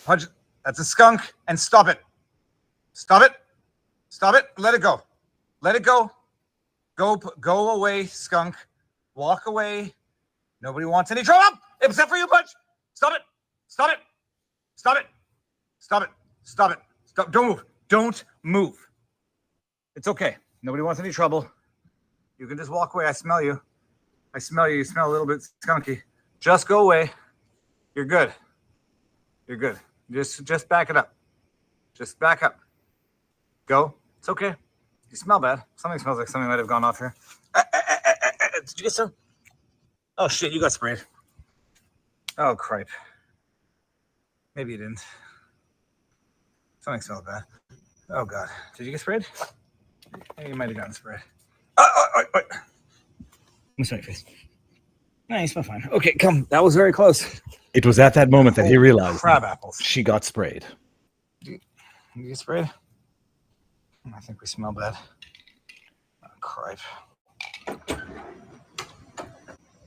Pudge, that's a skunk, and stop it. Stop it. Stop it. Let it go. Let it go. Go away, skunk. Walk away. Nobody wants any trouble, except for you, Pudge. Stop it. Stop it. Stop it. Stop it. Stop it. Stop. Don't move. Don't move. It's okay. Nobody wants any trouble. You can just walk away. I smell you. I smell you. You smell a little bit skunky. Just go away. You're good. You're good. Just back it up. Just back up. Go. It's okay. You smell bad. Something smells like something might have gone off here. Did you get some? Oh, shit. You got sprayed. Oh, cripe. Maybe you didn't. Something smells bad. Oh, God. Did you get sprayed? Maybe you might have gotten sprayed. Let me smell your face. Nah, you smell fine. Okay, come. That was very close. It was at that moment that he realized crab apples. She got sprayed. Did you get sprayed? I think we smell bad. Oh, cripe.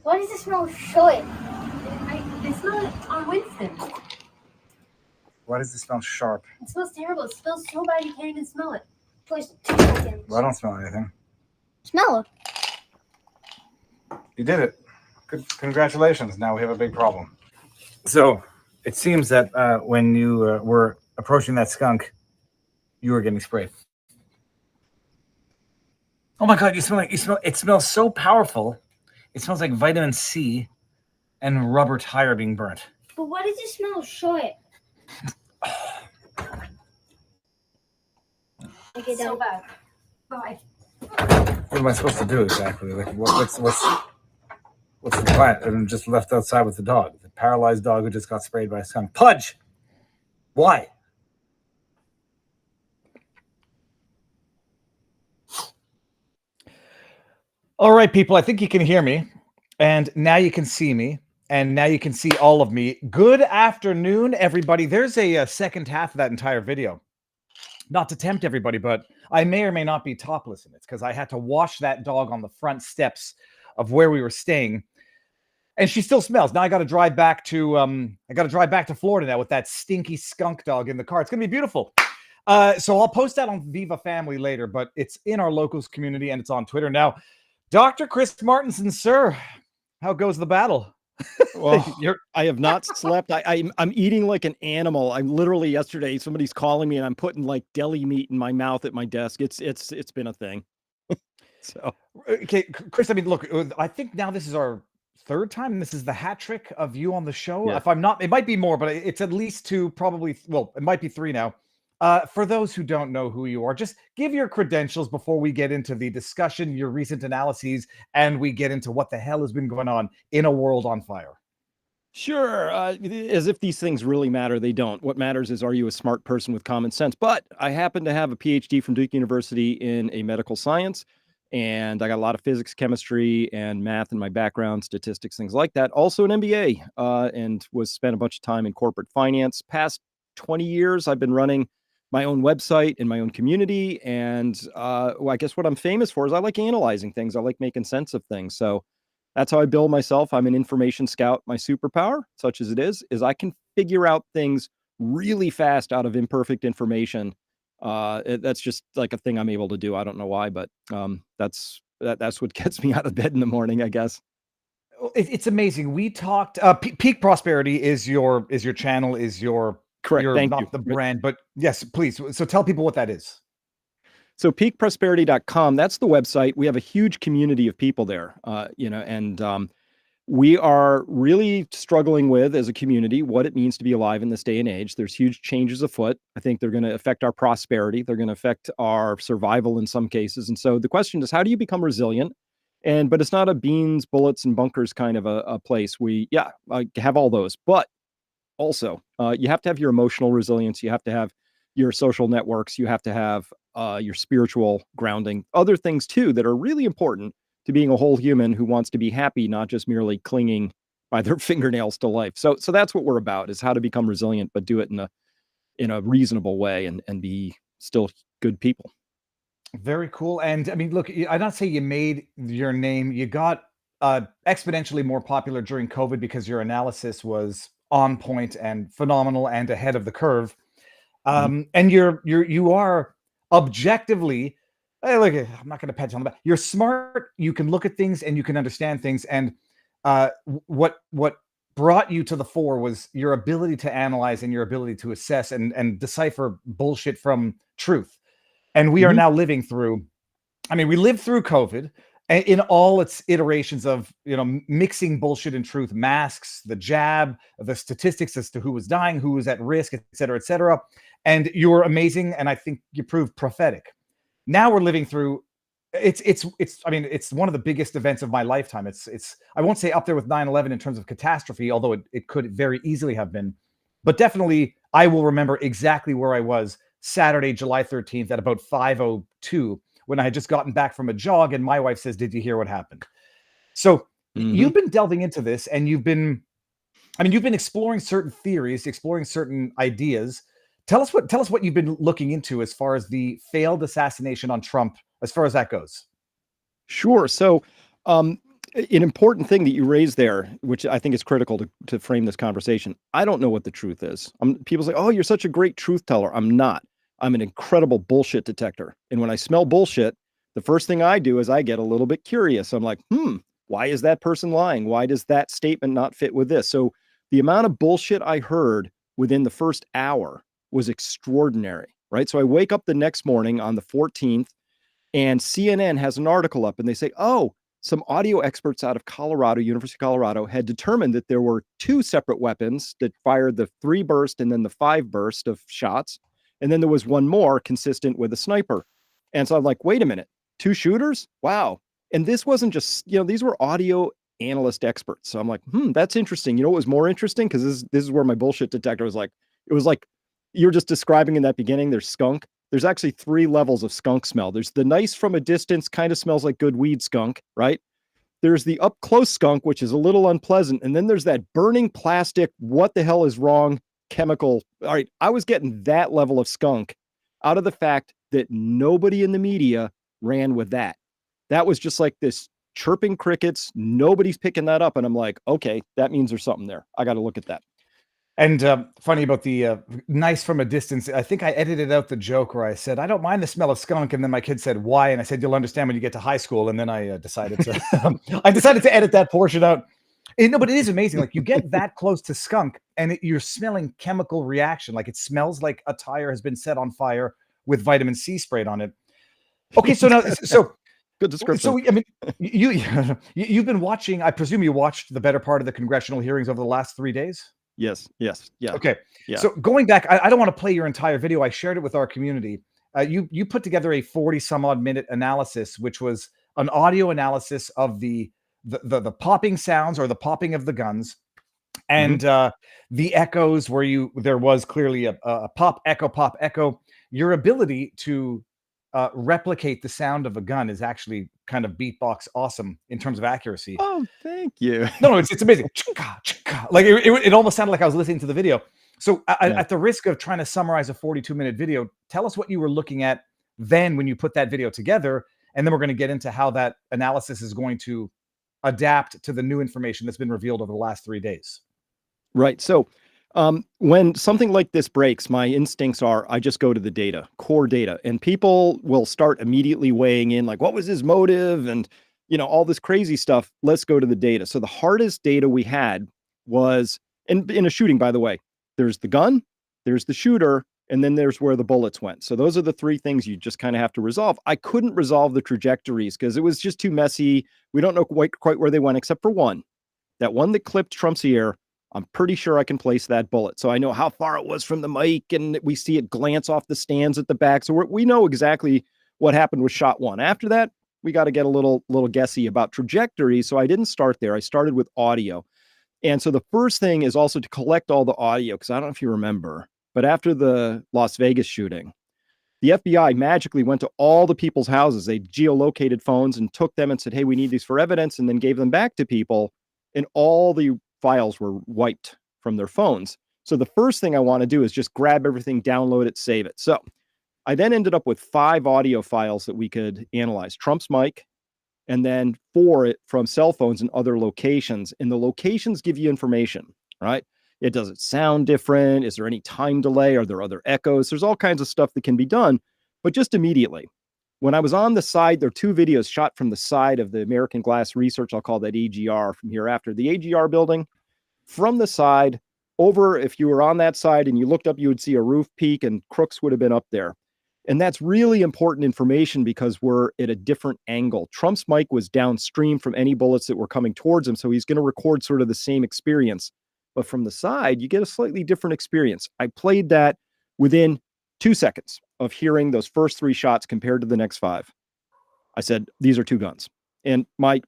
Why does it smell short? I smell it on Winston. Why does it smell sharp? It smells terrible. It smells so bad you can't even smell it. For 2 seconds. Well, I don't smell anything. Smell it. You did it. Good. Congratulations. Now we have a big problem. So it seems that when you were approaching that skunk, you were getting sprayed. Oh my God! It smells so powerful. It smells like vitamin C and rubber tire being burnt. But why does it smell short? Okay, So bad. Bye. What am I supposed to do exactly? Like, what's the plan? I'm just left outside with the dog, the paralyzed dog who just got sprayed by a skunk. Pudge, why? All right, people, I think you can hear me, and now you can see me, and now you can see all of me. Good afternoon, everybody. There's a second half of that entire video. Not to tempt everybody, but I may or may not be topless in it because I had to wash that dog on the front steps of where we were staying, and she still smells. Now I got to drive back to Florida now with that stinky skunk dog in the car. It's gonna be beautiful. So I'll post that on Viva Family later, but it's in our locals community and it's on Twitter now. Dr. Chris Martenson, sir, how goes the battle? Well, I have not slept. I'm eating like an animal. I'm literally yesterday, somebody's calling me and I'm putting like deli meat in my mouth at my desk. It's been a thing. So, okay, Chris, I mean, look, I think now this is our third time. This is the hat trick of you on the show. Yeah. If I'm not, it might be more, but it's at least 2, probably. Well, it might be 3 now. For those who don't know who you are, just give your credentials before we get into the discussion, your recent analyses, and we get into what the hell has been going on in a world on fire. sure. As if these things really matter, they don't. What matters is, are you a smart person with common sense? But I happen to have a PhD from Duke University in a medical science, and I got a lot of physics, chemistry, and math in my background, statistics, things like that. Also an MBA, and spent a bunch of time in corporate finance. Past 20 years, I've been running my own website in my own community. And well, I guess what I'm famous for is I like analyzing things. I like making sense of things. So that's how I build myself. I'm an information scout. My superpower, such as it is I can figure out things really fast out of imperfect information. That's just like a thing I'm able to do. I don't know why, but that's what gets me out of bed in the morning, I guess. It's amazing. We talked. Peak Prosperity is your channel, is your Correct. You're Thank not you. the brand, but yes, please. So tell people what that is. So peakprosperity.com, that's the website. We have a huge community of people there, and we are really struggling with, as a community, what it means to be alive in this day and age. There's huge changes afoot. I think they're going to affect our prosperity. They're going to affect our survival in some cases. And so the question is, how do you become resilient? But it's not a beans, bullets, and bunkers kind of a place. I have all those, but also, you have to have your emotional resilience. You have to have your social networks. You have to have your spiritual grounding. Other things, too, that are really important to being a whole human who wants to be happy, not just merely clinging by their fingernails to life. So that's what we're about, is how to become resilient, but do it in a reasonable way and be still good people. Very cool. And I mean, look, I'm not saying you made your name. You got exponentially more popular during COVID because your analysis was on point and phenomenal and ahead of the curve. And you are objectively, hey, look, I'm not going to pat you on the back. You're smart. You can look at things and you can understand things. And what brought you to the fore was your ability to analyze and your ability to assess and decipher bullshit from truth. And we are now living through, I mean, we lived through COVID in all its iterations of, mixing bullshit and truth, masks, the jab, the statistics as to who was dying, who was at risk, et cetera, et cetera. And you were amazing. And I think you proved prophetic. Now we're living through, it's one of the biggest events of my lifetime. It's I won't say up there with 9/11 in terms of catastrophe, although it could very easily have been, but definitely I will remember exactly where I was Saturday, July 13th at about 5:02 when I had just gotten back from a jog and my wife says, "Did you hear what happened?" So you've been delving into this and you've been exploring certain theories, exploring certain ideas. Tell us what you've been looking into as far as the failed assassination on Trump, as far as that goes. Sure. So, an important thing that you raised there, which I think is critical to frame this conversation. I don't know what the truth is. People say, "Oh, you're such a great truth teller." I'm not. I'm an incredible bullshit detector. And when I smell bullshit, the first thing I do is I get a little bit curious. I'm like, why is that person lying? Why does that statement not fit with this? So the amount of bullshit I heard within the first hour was extraordinary, right? So I wake up the next morning on the 14th and CNN has an article up and they say, oh, some audio experts out of Colorado, University of Colorado, had determined that there were 2 separate weapons that fired the 3 burst and then the 5 burst of shots. And then there was one more consistent with a sniper. And so I'm like, wait a minute, 2 shooters? Wow. And this wasn't just, these were audio analyst experts. So I'm like, that's interesting. You know what was more interesting? Because this is where my bullshit detector was like, it was like, you're just describing in that beginning, there's skunk. There's actually 3 levels of skunk smell. There's the nice from a distance, kind of smells like good weed skunk, right? There's the up close skunk, which is a little unpleasant. And then there's that burning plastic, what the hell is wrong chemical. All right. I was getting that level of skunk out of the fact that nobody in the media ran with that. That was just like this chirping crickets. Nobody's picking that up. And I'm like, okay, that means there's something there. I got to look at that. And funny about the nice from a distance. I think I edited out the joke where I said, I don't mind the smell of skunk. And then my kid said, why? And I said, you'll understand when you get to high school. And then I decided to, edit that portion out. But it is amazing. Like you get that close to skunk and you're smelling chemical reaction. Like it smells like a tire has been set on fire with vitamin C sprayed on it. Okay. So now, good description. So, you've been watching, I presume you watched the better part of the congressional hearings over the last 3 days? Yes. Yeah. Okay. Yeah. So going back, I don't want to play your entire video. I shared it with our community. You put together a 40 some odd minute analysis, which was an audio analysis of the popping sounds or the popping of the guns and the echoes where there was clearly a pop echo. Your ability to replicate the sound of a gun is actually kind of beatbox awesome in terms of accuracy. Oh, thank you. No, it's amazing. Like it almost sounded like I was listening to the video. So at the risk of trying to summarize a 42-minute video, tell us what you were looking at then when you put that video together. And then we're going to get into how that analysis is going to adapt to the new information that's been revealed over the last 3 days. Right. So when something like this breaks, my instincts are I just go to the data, core data, and people will start immediately weighing in like, what was his motive? And, all this crazy stuff. Let's go to the data. So the hardest data we had was in a shooting, by the way, there's the gun, there's the shooter, and then there's where the bullets went. So those are the 3 things you just kind of have to resolve. I couldn't resolve the trajectories because it was just too messy. We don't know quite where they went, except for one. That one that clipped Trump's ear, I'm pretty sure I can place that bullet. So I know how far it was from the mic, and we see it glance off the stands at the back. So we know exactly what happened with shot 1. After that, we got to get a little guessy about trajectory. So I didn't start there. I started with audio. And so the first thing is also to collect all the audio, because I don't know if you remember, but after the Las Vegas shooting, the FBI magically went to all the people's houses. They geolocated phones and took them and said, hey, we need these for evidence, and then gave them back to people. And all the files were wiped from their phones. So the first thing I want to do is just grab everything, download it, save it. So I then ended up with 5 audio files that we could analyze. Trump's mic, and then 4 from cell phones and other locations. And the locations give you information, right? Does it sound different? Is there any time delay? Are there other echoes? There's all kinds of stuff that can be done. But just immediately, when I was on the side, there are two videos shot from the side of the American Glass Research. I'll call that AGR from hereafter. The AGR building from the side over, if you were on that side and you looked up, you would see a roof peak and Crooks would have been up there. And that's really important information because we're at a different angle. Trump's mic was downstream from any bullets that were coming towards him. So he's going to record sort of the same experience. But from the side, you get a slightly different experience. I played that within 2 seconds of hearing those first 3 shots compared to the next 5. I said, these are 2 guns. And my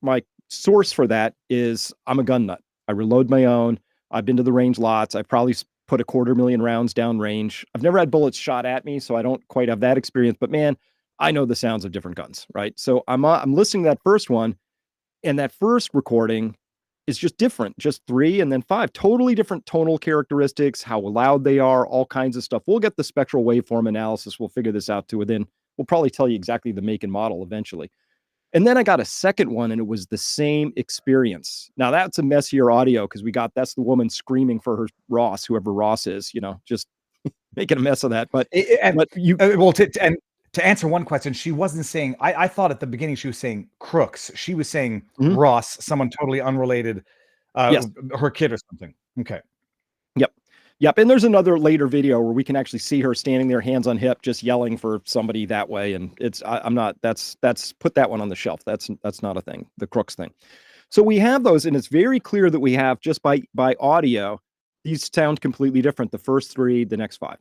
source for that is I'm a gun nut. I reload my own. I've been to the range lots. I probably put 250,000 rounds down range. I've never had bullets shot at me, so I don't quite have that experience. But man, I know the sounds of different guns, right? So I'm listening to that first one, and that first recording is just different. Just 3 and then 5. Totally different tonal characteristics, how loud they are, all kinds of stuff. We'll get the spectral waveform analysis. We'll figure this out too. Within, we'll probably tell you exactly the make and model eventually. And then I got a second one and it was the same experience. Now that's a messier audio because that's the woman screaming for her Ross, whoever Ross is, just making a mess of that. But to answer one question, she wasn't saying, I thought at the beginning she was saying Crooks. She was saying Mhm. Ross, someone totally unrelated, Yes. her kid or something. Okay. Yep. And there's another later video where we can actually see her standing there, hands on hip, just yelling for somebody that way. And that's put that one on the shelf. That's not a thing, the Crooks thing. So we have those, and it's very clear that we have just by audio, these sound completely different. The first 3, the next 5.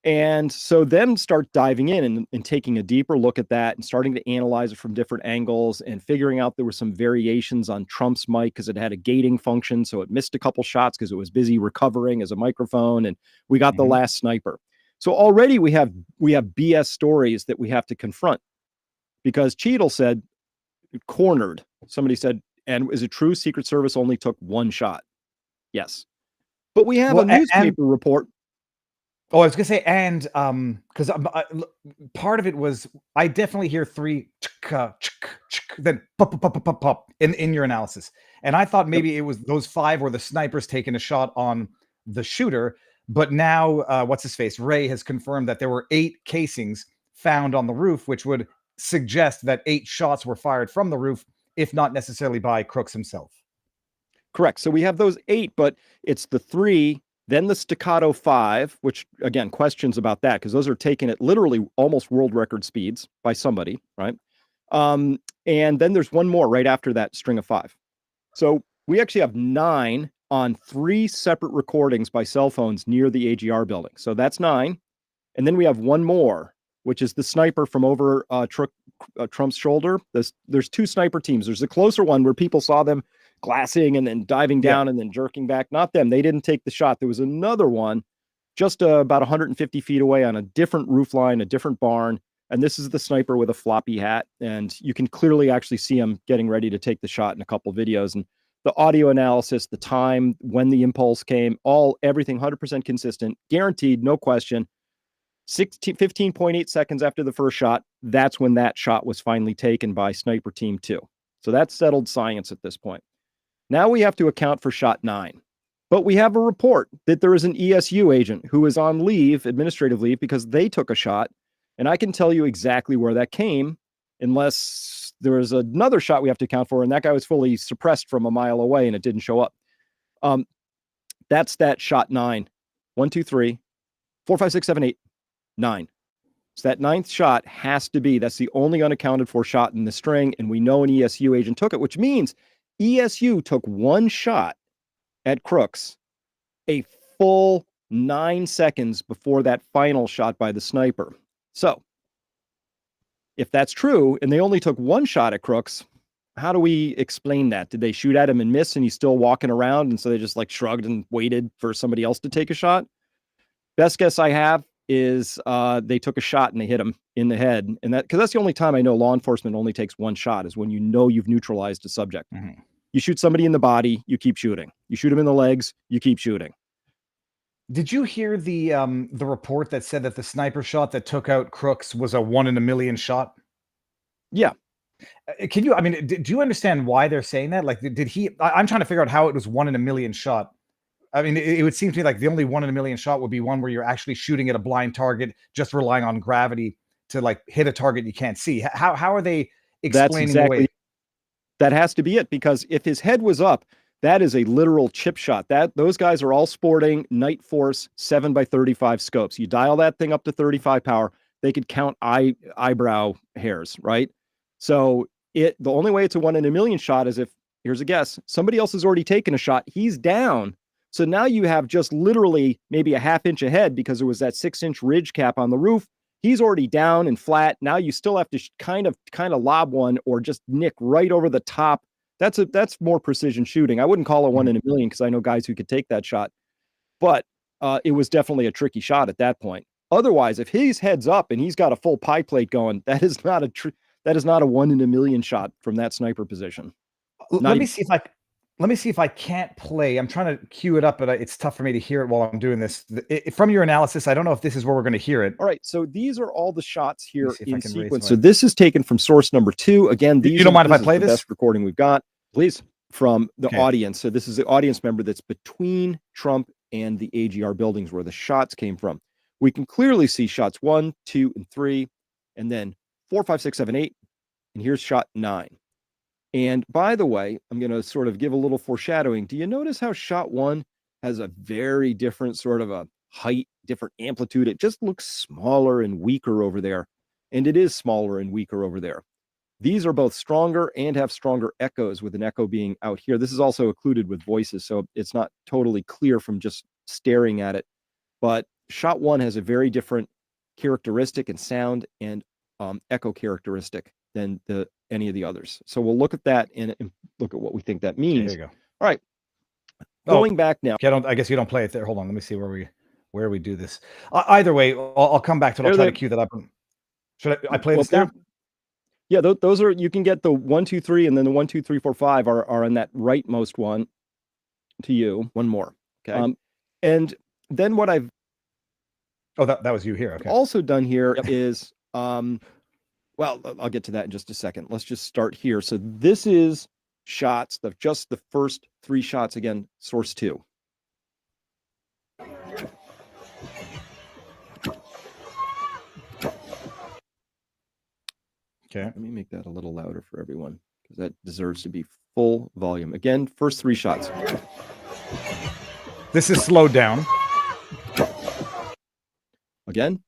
And so then start diving in and taking a deeper look at that and starting to analyze it from different angles and figuring out there were some variations on Trump's mic because it had a gating function. So it missed a couple shots because it was busy recovering as a microphone. And we got the last sniper. So already we have BS stories that we have to confront because Cheadle said, cornered. Somebody said, and is it true Secret Service only took 1 shot? Yes. But we have a newspaper report. Oh, I was gonna say, and because part of it was I definitely hear 3 then pop in your analysis, and I thought maybe it was those 5 were the snipers taking a shot on the shooter, but now what's his face Ray has confirmed that there were 8 casings found on the roof, which would suggest that 8 shots were fired from the roof, if not necessarily by Crooks himself. Correct. So we have those 8, but it's the 3. Then the staccato 5, which again, questions about that because those are taken at literally almost world record speeds by somebody, right? And then there's one more right after that string of 5. So we actually have 9 on 3 separate recordings by cell phones near the AGR building. So that's 9. And then we have one more, which is the sniper from over Trump's shoulder. There's 2 sniper teams. There's a closer one where people saw them glassing and then diving down and then jerking back. Not them. They didn't take the shot. There was another one just about 150 feet away on a different roof line, a different barn. And this is the sniper with a floppy hat. And you can clearly actually see him getting ready to take the shot in a couple of videos. And the audio analysis, the time, when the impulse came, everything 100% consistent, guaranteed, no question. 15.8 seconds after the first shot, that's when that shot was finally taken by Sniper Team 2. So that's settled science at this point. Now we have to account for shot 9. But we have a report that there is an ESU agent who is on leave, administrative leave, because they took a shot. And I can tell you exactly where that came, unless there is another shot we have to account for, and that guy was fully suppressed from a mile away and it didn't show up. That's that shot 9. 1, 2, 3, 4, 5, 6, 7, 8, 9. So that 9th shot has to be, that's the only unaccounted for shot in the string, and we know an ESU agent took it, which means ESU took 1 shot at Crooks a full 9 seconds before that final shot by the sniper. So if that's true, and they only took 1 shot at Crooks, how do we explain that? Did they shoot at him and miss and he's still walking around, and so they just shrugged and waited for somebody else to take a shot? Best guess I have is they took a shot and they hit him in the head. And because that's the only time I know law enforcement only takes 1 shot is when you know you've neutralized a subject. Mm-hmm. You shoot somebody in the body, you keep shooting. You shoot him in the legs, you keep shooting. Did you hear the report that said that the sniper shot that took out Crooks was a 1 in a million shot? Yeah. Can you, do you understand why they're saying that? Did he, I'm trying to figure out how it was 1 in a million shot. I mean, it would seem to me like the only 1 in a million shot would be one where you're actually shooting at a blind target, just relying on gravity to like hit a target you can't see. How are they That's explaining exactly away? that has to be it, because if his head was up, that is a literal chip shot. That those guys are all sporting Night Force 7x35 scopes. You dial that thing up to 35 power, they could count eyebrow hairs, right? So the only way it's a 1 in a million shot is if, here's a guess, somebody else has already taken a shot, he's down. So now you have just literally maybe a half inch ahead because there was that 6-inch ridge cap on the roof. He's already down and flat. Now you still have to kind of lob one or just nick right over the top. That's more precision shooting. I wouldn't call it 1 in a million because I know guys who could take that shot, but it was definitely a tricky shot at that point. Otherwise, if his head's up and he's got a full pie plate going, that is not a 1 in a million shot from that sniper position. Let me see if I can't play. I'm trying to cue it up, but it's tough for me to hear it while I'm doing this. From your analysis, I don't know if this is where we're going to hear it. All right, so these are all the shots here in sequence. So this is taken from source number 2. Again, these you don't mind if I play this? Best recording we've got, please, from the audience. So this is the audience member that's between Trump and the AGR buildings where the shots came from. We can clearly see shots 1, 2, and 3, and then 4, 5, 6, 7, 8, and here's shot 9. And by the way, I'm going to sort of give a little foreshadowing. Do you notice how shot 1 has a very different sort of a height, different amplitude? It just looks smaller and weaker over there. And it is smaller and weaker over there. These are both stronger and have stronger echoes, with an echo being out here. This is also occluded with voices, so it's not totally clear from just staring at it. But shot 1 has a very different characteristic and sound and echo characteristic than any of the others. So we'll look at that and look at what we think that means. There you go. All right. Going back now. I guess you don't play it there. Hold on. Let me see where we do this. Either way, I'll come back to it. I'll try to cue that up. Should I play this now? Yeah, those are, you can get the 1, 2, 3, and then the 1, 2, 3, 4, 5 are on that rightmost one to you. One more. Okay. And then what I've that was you here. Okay. Also done here is well, I'll get to that in just a second. Let's just start here. So this is shots, just the first 3 shots, again, source 2. Okay. Let me make that a little louder for everyone, because that deserves to be full volume. Again, first 3 shots. This is slowed down. Again.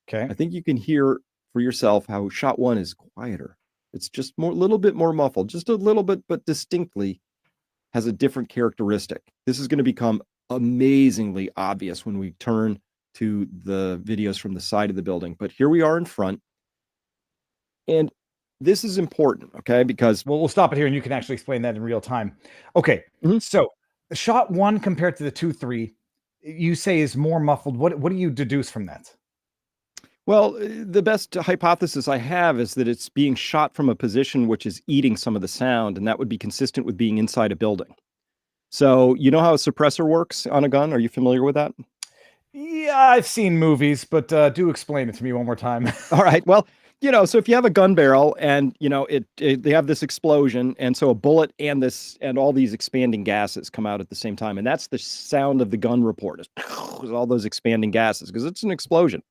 Okay. I think you can hear for yourself how shot 1 is quieter. It's just a little bit more muffled, just a little bit, but distinctly has a different characteristic. This is going to become amazingly obvious when we turn to the videos from the side of the building. But here we are in front. And this is important, okay? Because we'll stop it here and you can actually explain that in real time. Okay. So shot 1 compared to the 2, 3, you say is more muffled. What do you deduce from that? Well, the best hypothesis I have is that it's being shot from a position which is eating some of the sound, and that would be consistent with being inside a building. So you know how a suppressor works on a gun? Are you familiar with that? Yeah, I've seen movies, but do explain it to me one more time. All right. Well, so if you have a gun barrel and, they have this explosion, and so a bullet and all these expanding gases come out at the same time, and that's the sound of the gun report is all those expanding gases, because it's an explosion.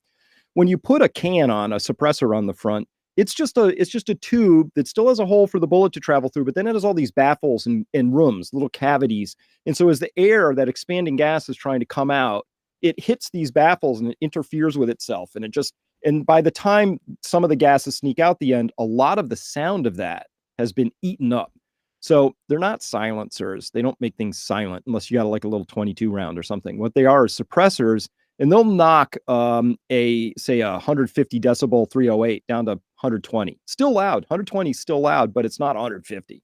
When you put a can on, a suppressor on the front, it's just a tube that still has a hole for the bullet to travel through, but then it has all these baffles and rooms, little cavities. And so as the air, that expanding gas is trying to come out, it hits these baffles and it interferes with itself. And by the time some of the gases sneak out the end, a lot of the sound of that has been eaten up. So they're not silencers. They don't make things silent unless you got like a little 22 round or something. What they are is suppressors. And they'll knock say a 150 decibel 308 down to 120. Still loud. 120 is still loud, but it's not 150.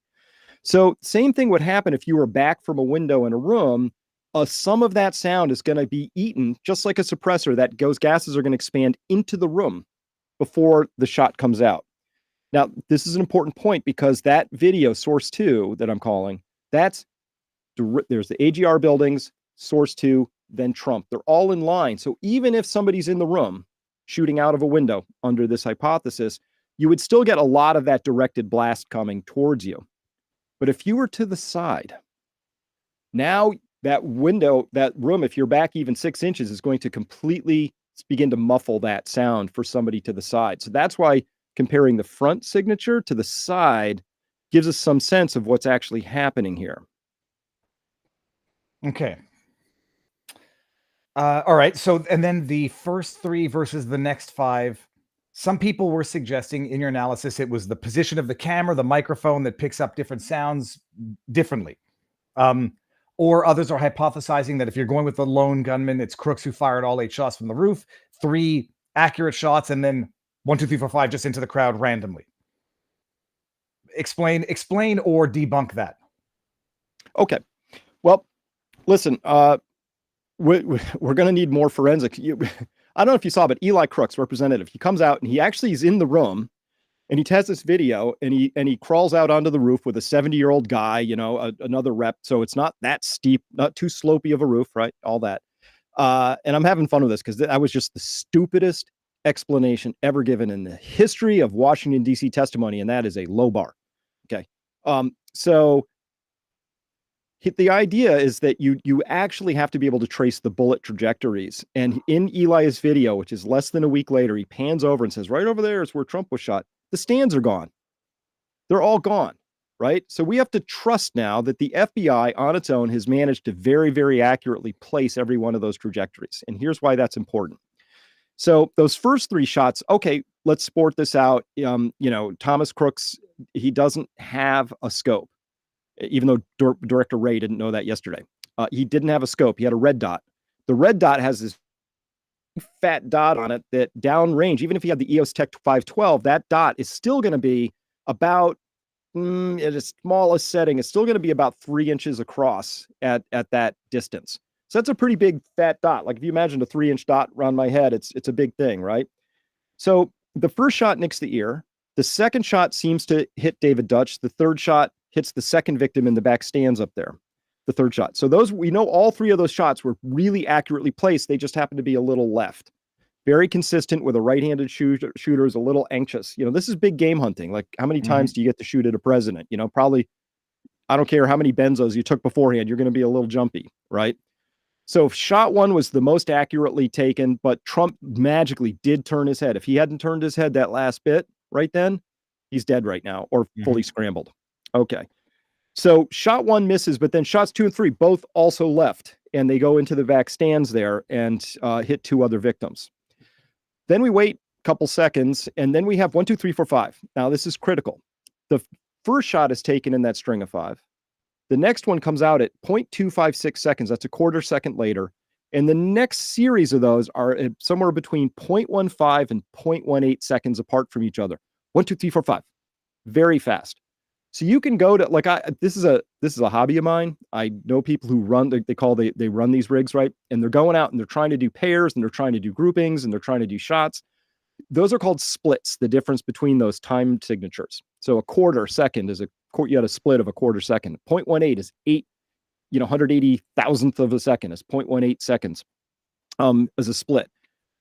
So same thing would happen if you were back from a window in a room. Some of that sound is going to be eaten, just like a suppressor. Those gases are going to expand into the room before the shot comes out. Now, this is an important point, because that video, source 2, that I'm calling, there's the AGR buildings, source 2, then Trump. They're all in line. So even if somebody's in the room shooting out of a window under this hypothesis, you would still get a lot of that directed blast coming towards you. But if you were to the side, now that window, that room, if you're back even 6 inches, is going to completely begin to muffle that sound for somebody to the side. So that's why comparing the front signature to the side gives us some sense of what's actually happening here. Okay. All right. So, and then the first 3 versus the next 5. Some people were suggesting in your analysis it was the position of the camera, the microphone that picks up different sounds differently. Or others are hypothesizing that if you're going with the lone gunman, it's crooks who fired all 8 shots from the roof, 3 accurate shots, and then 1, 2, 3, 4, 5 just into the crowd randomly. Explain or debunk that. Okay. Well, listen, we're going to need more forensics. I don't know if you saw, but Eli Crooks, representative, he comes out and he actually is in the room and he has this video and he crawls out onto the roof with a 70-year-old guy, you know, another rep. So it's not that steep, not too slopey of a roof, right? All that. And I'm having fun with this because that was just the stupidest explanation ever given in the history of Washington, D.C. testimony. And that is a low bar. Okay. So the idea is that you actually have to be able to trace the bullet trajectories. And in Eli's video, which is less than a week later, he pans over and says, right over there is where Trump was shot. The stands are gone. They're all gone, right? So we have to trust now that the FBI on its own has managed to very, very accurately place every one of those trajectories. And here's why that's important. So those first 3 shots, okay, let's sport this out. You know, Thomas Crooks, he doesn't have a scope. Even though Director Wray didn't know that yesterday. He didn't have a scope. He had a red dot. The red dot has this fat dot on it that downrange, even if he had the EOS Tech 512, that dot is still going to be about, at its smallest setting, it's still going to be about 3 inches across at that distance. So that's a pretty big fat dot. Like if you imagine a 3-inch dot around my head, it's a big thing, right? So the first shot nicks the ear. The second shot seems to hit David Dutch. The third shot hits the second victim in the back stands up there, the third shot. So those, we know all 3 of those shots were really accurately placed. They just happened to be a little left. Very consistent with a right-handed shooter is a little anxious. You know, this is big game hunting. Like how many times do you get to shoot at a president? You know, probably, I don't care how many benzos you took beforehand, you're going to be a little jumpy, right? So shot 1 was the most accurately taken, but Trump magically did turn his head. If he hadn't turned his head that last bit right then, he's dead right now or fully scrambled. Okay. So shot 1 misses, but then shots 2 and 3 both also left, and they go into the back stands there and hit 2 other victims. Then we wait a couple seconds, and then we have 1, 2, 3, 4, 5. Now this is critical. The first shot is taken in that string of 5. The next one comes out at 0.256 seconds. That's a quarter second later. And the next series of those are somewhere between 0.15 and 0.18 seconds apart from each other. 1, 2, 3, 4, 5. Very fast. So you can go to, like, this is a hobby of mine. I know people who run, they run these rigs, right? And they're going out and they're trying to do pairs and they're trying to do groupings and they're trying to do shots. Those are called splits, the difference between those timed signatures. So a quarter second is you had a split of a quarter second. 0.18 is 180,000th of a second is 0.18 seconds as a split.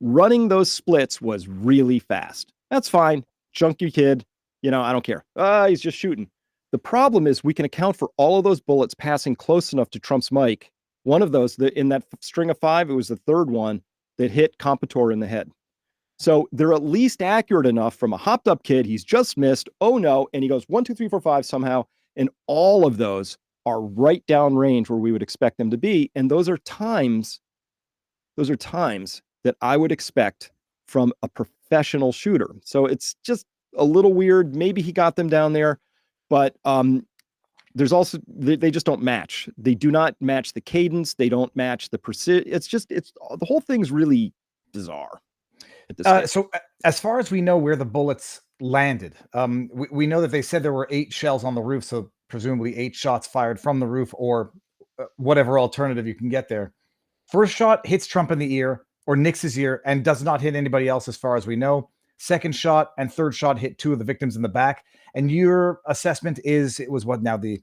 Running those splits was really fast. That's fine. Chunky kid, you know, I don't care. He's just shooting. The problem is we can account for all of those bullets passing close enough to Trump's mic. One of those, in that string of 5, it was the third one that hit Compouture in the head. So they're at least accurate enough from a hopped up kid. He's just missed. Oh no. And he goes 1, 2, 3, 4, 5 somehow. And all of those are right down range where we would expect them to be. And those are times that I would expect from a professional shooter. So it's just a little weird. Maybe he got them down there, but there's also, they just don't match. They do not match the cadence. They don't match the precision. It's the whole thing's really bizarre. So as far as we know where the bullets landed, we know that they said there were 8 shells on the roof. So presumably 8 shots fired from the roof or whatever alternative you can get there. First shot hits Trump in the ear or nicks his ear and does not hit anybody else as far as we know. Second shot and third shot hit 2 of the victims in the back. And your assessment is, it was what now, the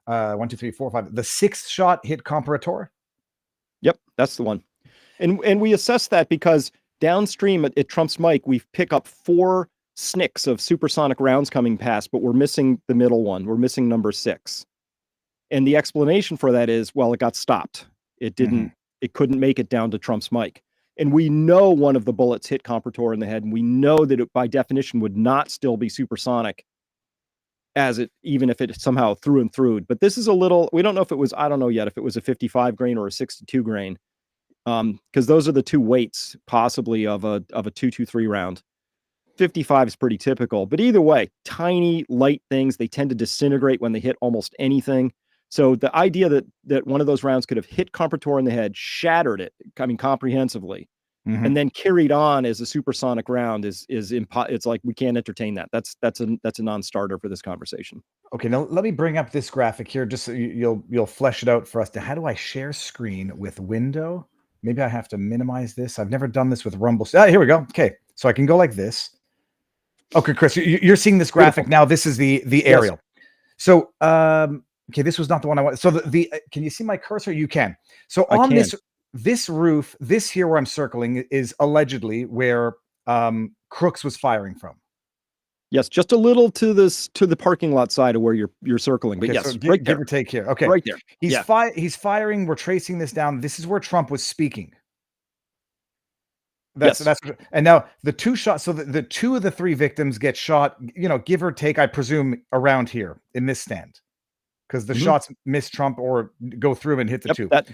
1, 2, 3, 4, 5. The 6th shot hit Compouture? Yep, that's the one. And we assess that because downstream at Trump's mic, we pick up 4 snicks of supersonic rounds coming past, but we're missing the middle one. We're missing number 6. And the explanation for that is, well, it got stopped. It didn't, it couldn't make it down to Trump's mic. And we know one of the bullets hit Comprador in the head, and we know that it by definition would not still be supersonic as it, even if it somehow through and through. But this is a little, we don't know if it was, I don't know yet if it was a 55 grain or a 62 grain. Because those are the two weights possibly of a 223 round. 55 is pretty typical, but either way, tiny light things, they tend to disintegrate when they hit almost anything. So the idea that one of those rounds could have hit Comprador in the head, shattered it, I mean, comprehensively, and then carried on as a supersonic round is it's like we can't entertain that. That's a non-starter for this conversation. Okay, now let me bring up this graphic here, just so you'll flesh it out for us. How do I share screen with window? Maybe I have to minimize this. I've never done this with Rumble. Here we go. Okay, so I can go like this. Okay, Chris, you're seeing this graphic now. This is the aerial. Yes. So, okay, this was not the one I want. So can you see my cursor? You can. So on this roof, this here where I'm circling is allegedly where Crooks was firing from. Yes, just a little to the parking lot side of where you're circling, but okay, yes, so give or take here. Okay, right there. He's firing. We're tracing this down. This is where Trump was speaking. That's and now the two shots. So the 2 of the 3 victims get shot. Give or take, I presume around here in this stand, because the shots miss Trump or go through and hit the 2. That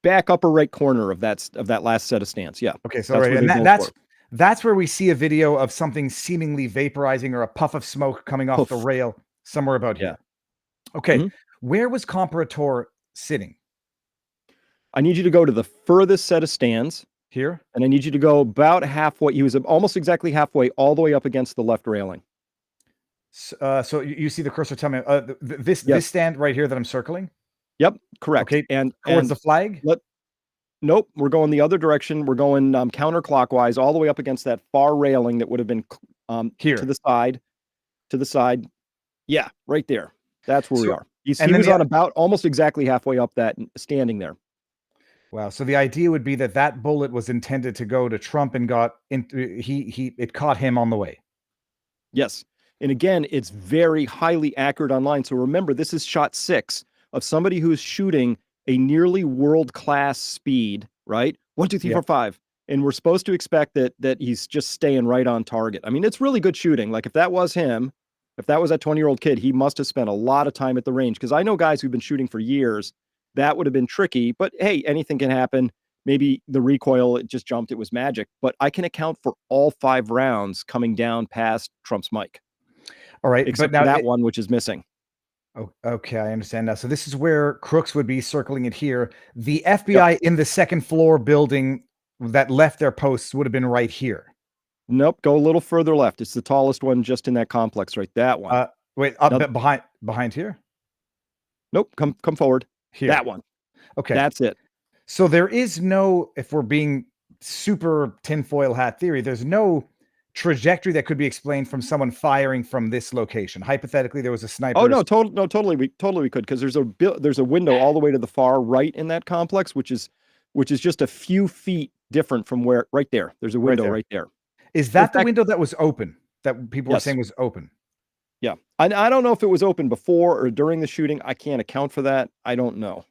back upper right corner of that last set of stands. Yeah. Okay, so right, and that's where we see a video of something seemingly vaporizing or a puff of smoke coming off the rail somewhere about here. Okay, where was Comprador sitting? I need you to go to the furthest set of stands here, and I need you to go about halfway. He was almost exactly halfway, all the way up against the left railing. So you see the cursor? Tell me this stand right here that I'm circling. Yep, correct. Okay, and towards the flag. Nope, we're going the other direction. We're going counterclockwise all the way up against that far railing that would have been here to the side. Yeah, right there. That's where we are. He was on about almost exactly halfway up that, standing there. Wow. So the idea would be that bullet was intended to go to Trump and it caught him on the way. Yes. And again, it's very highly accurate online. So remember, this is shot 6 of somebody who's shooting a nearly world-class speed, right? 1, 2, 3, 4, 5. And we're supposed to expect that he's just staying right on target. I mean, it's really good shooting. Like if that was him, if that was that 20-year-old kid, he must have spent a lot of time at the range. Because I know guys who've been shooting for years, that would have been tricky. But hey, anything can happen. Maybe the recoil, it just jumped, it was magic. But I can account for all 5 rounds coming down past Trump's mic. All right. Except for that one, which is missing. Oh, okay, I understand now. So this is where Crooks would be circling it here. The FBI in the 2nd floor building that left their posts would have been right here. Nope, go a little further left. It's the tallest one just in that complex, right? That one. Wait, up behind here? Nope, come forward. Here. That one. Okay. That's it. So there is no, if we're being super tinfoil hat theory, there's no trajectory that could be explained from someone firing from this location. Hypothetically, there was a sniper. Oh no, totally we could, because there's a window all the way to the far right in that complex, which is just a few feet different from where right there. There's a window right there. Is that the window that was open? That people were saying was open? Yeah, I don't know if it was open before or during the shooting. I can't account for that. I don't know,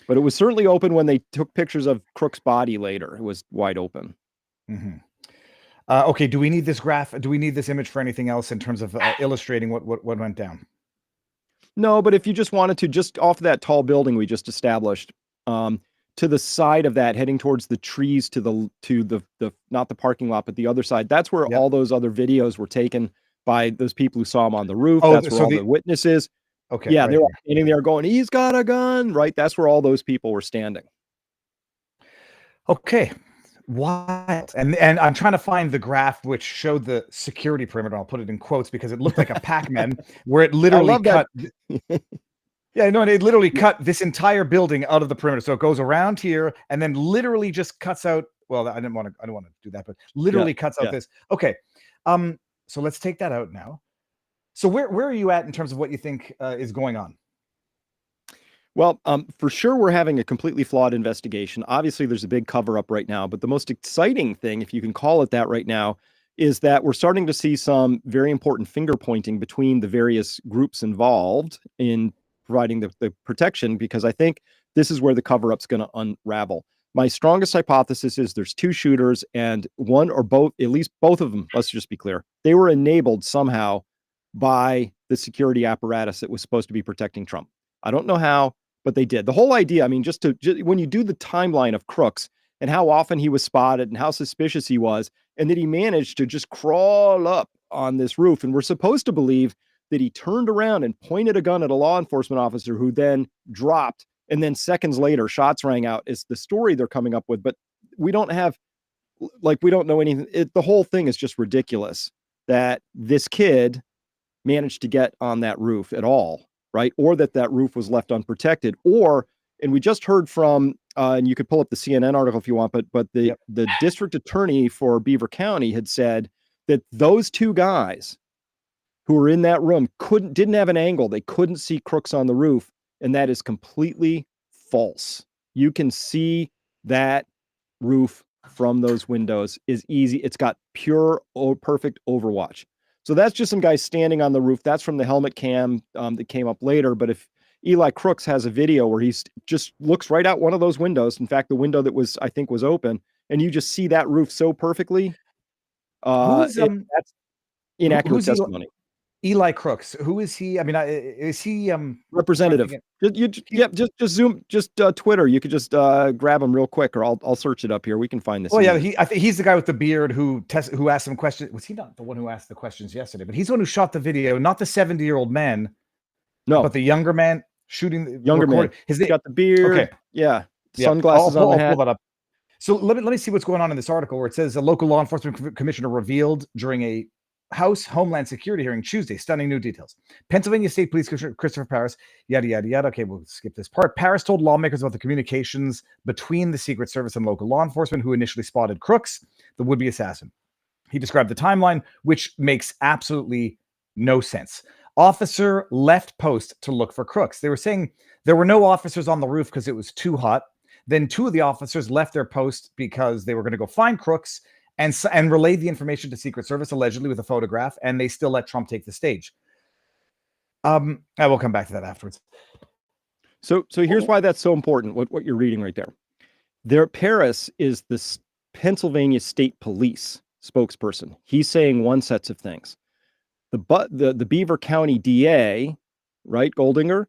but it was certainly open when they took pictures of Crook's body later. It was wide open. Okay, do we need this graph? Do we need this image for anything else in terms of illustrating what went down? No, but if you just wanted to, just off that tall building we just established, to the side of that, heading towards the trees, to the not the parking lot, but the other side. That's where all those other videos were taken by those people who saw him on the roof. That's where all the witnesses. Okay. Yeah, right they were standing there going, "He's got a gun!" Right. That's where all those people were standing. Okay. Wild. And I'm trying to find the graph which showed the security perimeter. I'll put it in quotes because it looked like a Pac-Man where it literally cut. Yeah, no, it literally cut this entire building out of the perimeter. So it goes around here and then literally just cuts out. Well, I don't want to do that, but literally cuts out this. Okay. So let's take that out now. So where are you at in terms of what you think is going on? Well, for sure, we're having a completely flawed investigation. Obviously, there's a big cover up right now, but the most exciting thing, if you can call it that right now, is that we're starting to see some very important finger pointing between the various groups involved in providing the protection, because I think this is where the cover-up's going to unravel. My strongest hypothesis is there's two shooters, and one or both, at least both of them, let's just be clear, they were enabled somehow by the security apparatus that was supposed to be protecting Trump. I don't know how, but they did. The whole idea, I mean, just when you do the timeline of Crooks and how often he was spotted and how suspicious he was, and that he managed to just crawl up on this roof, and we're supposed to believe that he turned around and pointed a gun at a law enforcement officer who then dropped, and then seconds later shots rang out, is the story they're coming up with. But we don't have, like, we don't know anything. The whole thing is just ridiculous that this kid managed to get on that roof at all, right? Or that roof was left unprotected. Or, and we just heard from, and you could pull up the CNN article if you want, but the district attorney for Beaver County had said that those two guys who were in that room didn't have an angle. They couldn't see Crooks on the roof. And that is completely false. You can see that roof from those windows is easy. It's got pure, perfect overwatch. So that's just some guys standing on the roof. That's from the helmet cam that came up later. But if Eli Crooks has a video where he's just looks right out one of those windows, in fact, the window that I think was open, and you just see that roof so perfectly, that's inaccurate testimony. Eli Crooks. Who is he? I mean, is he representative? Just zoom, Twitter. You could just grab him real quick, or I'll search it up here. We can find this. Oh yeah, I think he's the guy with the beard who asked some questions. Was he not the one who asked the questions yesterday? But he's the one who shot the video, not the 70-year-old man. No, but the younger man shooting the younger man. He's got the beard. Okay. Yeah, sunglasses on the head. I'll pull that up. So let me see what's going on in this article where it says a local law enforcement commissioner revealed during a House Homeland Security hearing Tuesday. Stunning new details. Pennsylvania State Police Commissioner Christopher Paris, yada, yada, yada. Okay, we'll skip this part. Paris told lawmakers about the communications between the Secret Service and local law enforcement who initially spotted Crooks, the would-be assassin. He described the timeline, which makes absolutely no sense. Officer left post to look for Crooks. They were saying there were no officers on the roof because it was too hot. Then two of the officers left their post because they were going to go find Crooks and relayed the information to Secret Service, allegedly with a photograph, and they still let Trump take the stage. I will come back to that afterwards. So here's why that's so important, what you're reading right there. Paris is the Pennsylvania State Police spokesperson. He's saying one set of things. The Beaver County DA, right, Goldinger,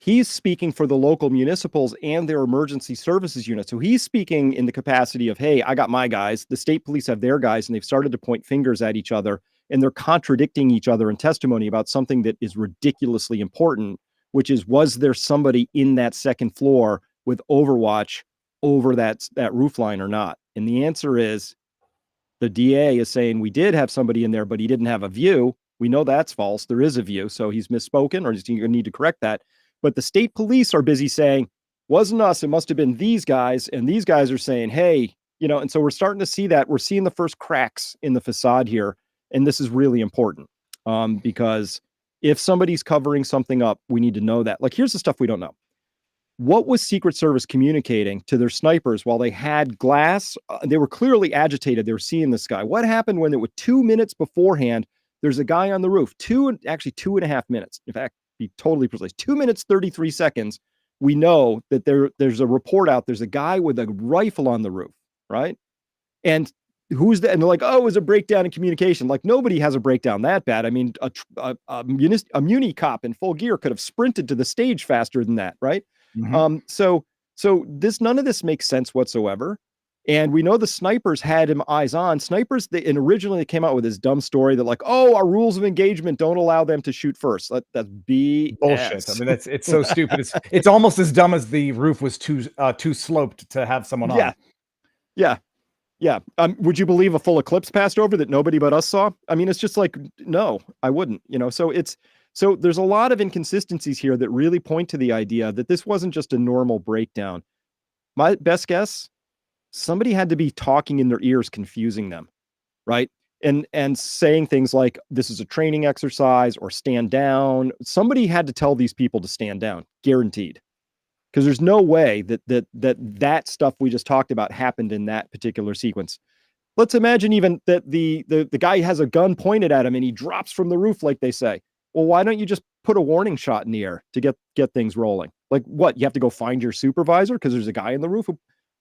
he's speaking for the local municipals and their emergency services unit. So he's speaking in the capacity of, hey, I got my guys. The state police have their guys, and they've started to point fingers at each other, and they're contradicting each other in testimony about something that is ridiculously important, which is, was there somebody in that second floor with overwatch over that roof line or not? And the answer is the DA is saying we did have somebody in there, but he didn't have a view. We know that's false. There is a view. So he's misspoken, or he's going to need to correct that. But the state police are busy saying, wasn't us, it must have been these guys. And these guys are saying, hey, and so we're starting to see that. We're seeing the first cracks in the facade here. And this is really important because if somebody's covering something up, we need to know that. Like, here's the stuff we don't know. What was Secret Service communicating to their snipers while they had glass? They were clearly agitated. They were seeing this guy. What happened when it was 2 minutes beforehand? There's a guy on the roof, 2.5 minutes. In fact, be totally precise, 2 minutes, 33 seconds. We know that there's a report out. There's a guy with a rifle on the roof, right? And who's that? And they're like, oh, it was a breakdown in communication. Like, nobody has a breakdown that bad. I mean, a muni cop in full gear could have sprinted to the stage faster than that, right? Mm-hmm. So none of this makes sense whatsoever. And we know the snipers had him eyes on. Snipers, and originally they came out with this dumb story that, like, oh, our rules of engagement don't allow them to shoot first. That's BS. Bullshit. I mean, it's so stupid. It's almost as dumb as the roof was too sloped to have someone on. Yeah. Would you believe a full eclipse passed over that nobody but us saw? I mean, it's just like, no, I wouldn't. So there's a lot of inconsistencies here that really point to the idea that this wasn't just a normal breakdown. My best guess, somebody had to be talking in their ears, confusing them, right? And saying things like, this is a training exercise, or stand down. Somebody had to tell these people to stand down, guaranteed. Because there's no way that stuff we just talked about happened in that particular sequence. Let's imagine even that the guy has a gun pointed at him and he drops from the roof, like they say. Well, why don't you just put a warning shot in the air to get things rolling? Like what? You have to go find your supervisor because there's a guy in the roof.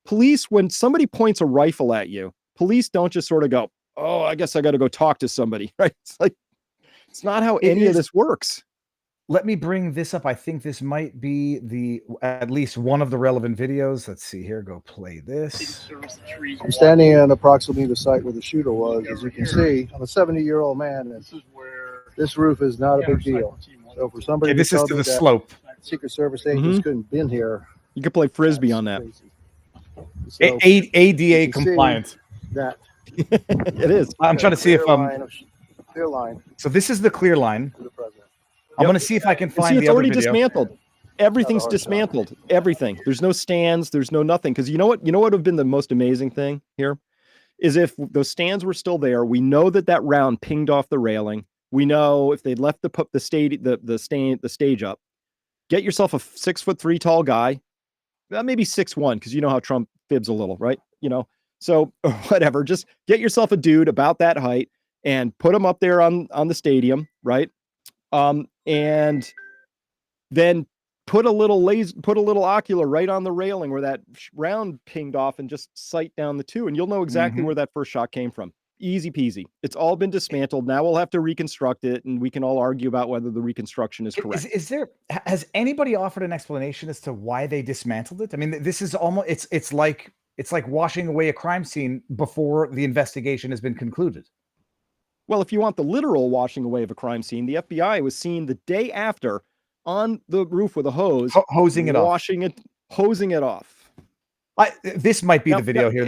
Police, when somebody points a rifle at you, police don't just sort of go, oh, I guess I got to go talk to somebody, right? It's like, it's not how any of this works. Let me bring this up. I think this might be at least one of the relevant videos. Let's see here. Go play this. I'm standing at approximately the site where the shooter was. As you can see, I'm a 70-year-old man, and this roof is not a big deal. So for somebody, this is to the slope. Secret Service agents couldn't been here. You could play frisbee on that. So ADA compliant. That it is. I'm trying to see if clear line. So this is the clear line. To the president. I'm going to see if I can find it's the other already video. dismantled. Everything's dismantled. Everything. There's no stands. There's no nothing. Because you know what would have been the most amazing thing here is if those stands were still there. We know that round pinged off the railing. We know if they'd left the stage up. Get yourself a 6'3" tall guy, maybe 6'1", because you know how Trump fibs a little, right? You know, so whatever. Just get yourself a dude about that height and put him up there on the stadium, right? And then put a little ocular right on the railing where that round pinged off and just sight down the two, and you'll know exactly where that first shot came from. Easy peasy. It's all been dismantled. Now we'll have to reconstruct it, and we can all argue about whether the reconstruction is correct. Has anybody offered an explanation as to why they dismantled it? I mean, this is almost it's like washing away a crime scene before the investigation has been concluded. Well, if you want the literal washing away of a crime scene, the FBI was seen the day after on the roof with a hose, hosing it off. This might be the video here.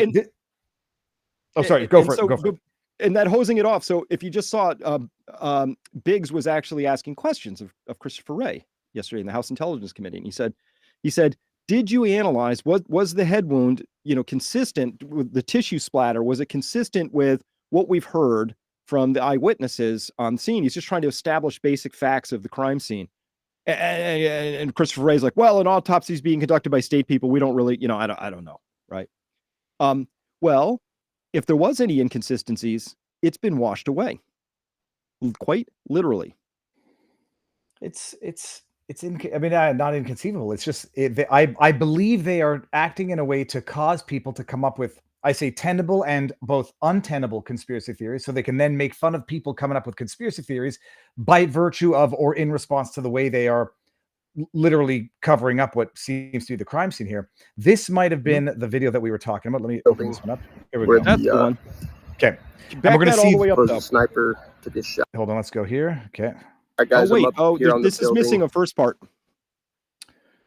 Sorry, go for it. And that hosing it off. So if you just saw it, Biggs was actually asking questions of Christopher Wray yesterday in the House Intelligence Committee, and he said, did you analyze was the head wound, consistent with the tissue splatter? Was it consistent with what we've heard from the eyewitnesses on the scene? He's just trying to establish basic facts of the crime scene. And Christopher Wray's like, well, an autopsy is being conducted by state people. We don't really, I don't know. Right. Well, if there was any inconsistencies, it's been washed away. Quite literally. Not inconceivable. It's just, I believe they are acting in a way to cause people to come up with, I say, tenable and both untenable conspiracy theories, so they can then make fun of people coming up with conspiracy theories by virtue of or in response to the way they are literally covering up what seems to be the crime scene here. This might have been the video that we were talking about. Let me open this one up. Here we go. That's the one. Okay. And we're going to see all the way up, though. Sniper took his shot. Hold on, let's go here. Okay. This is missing a first part.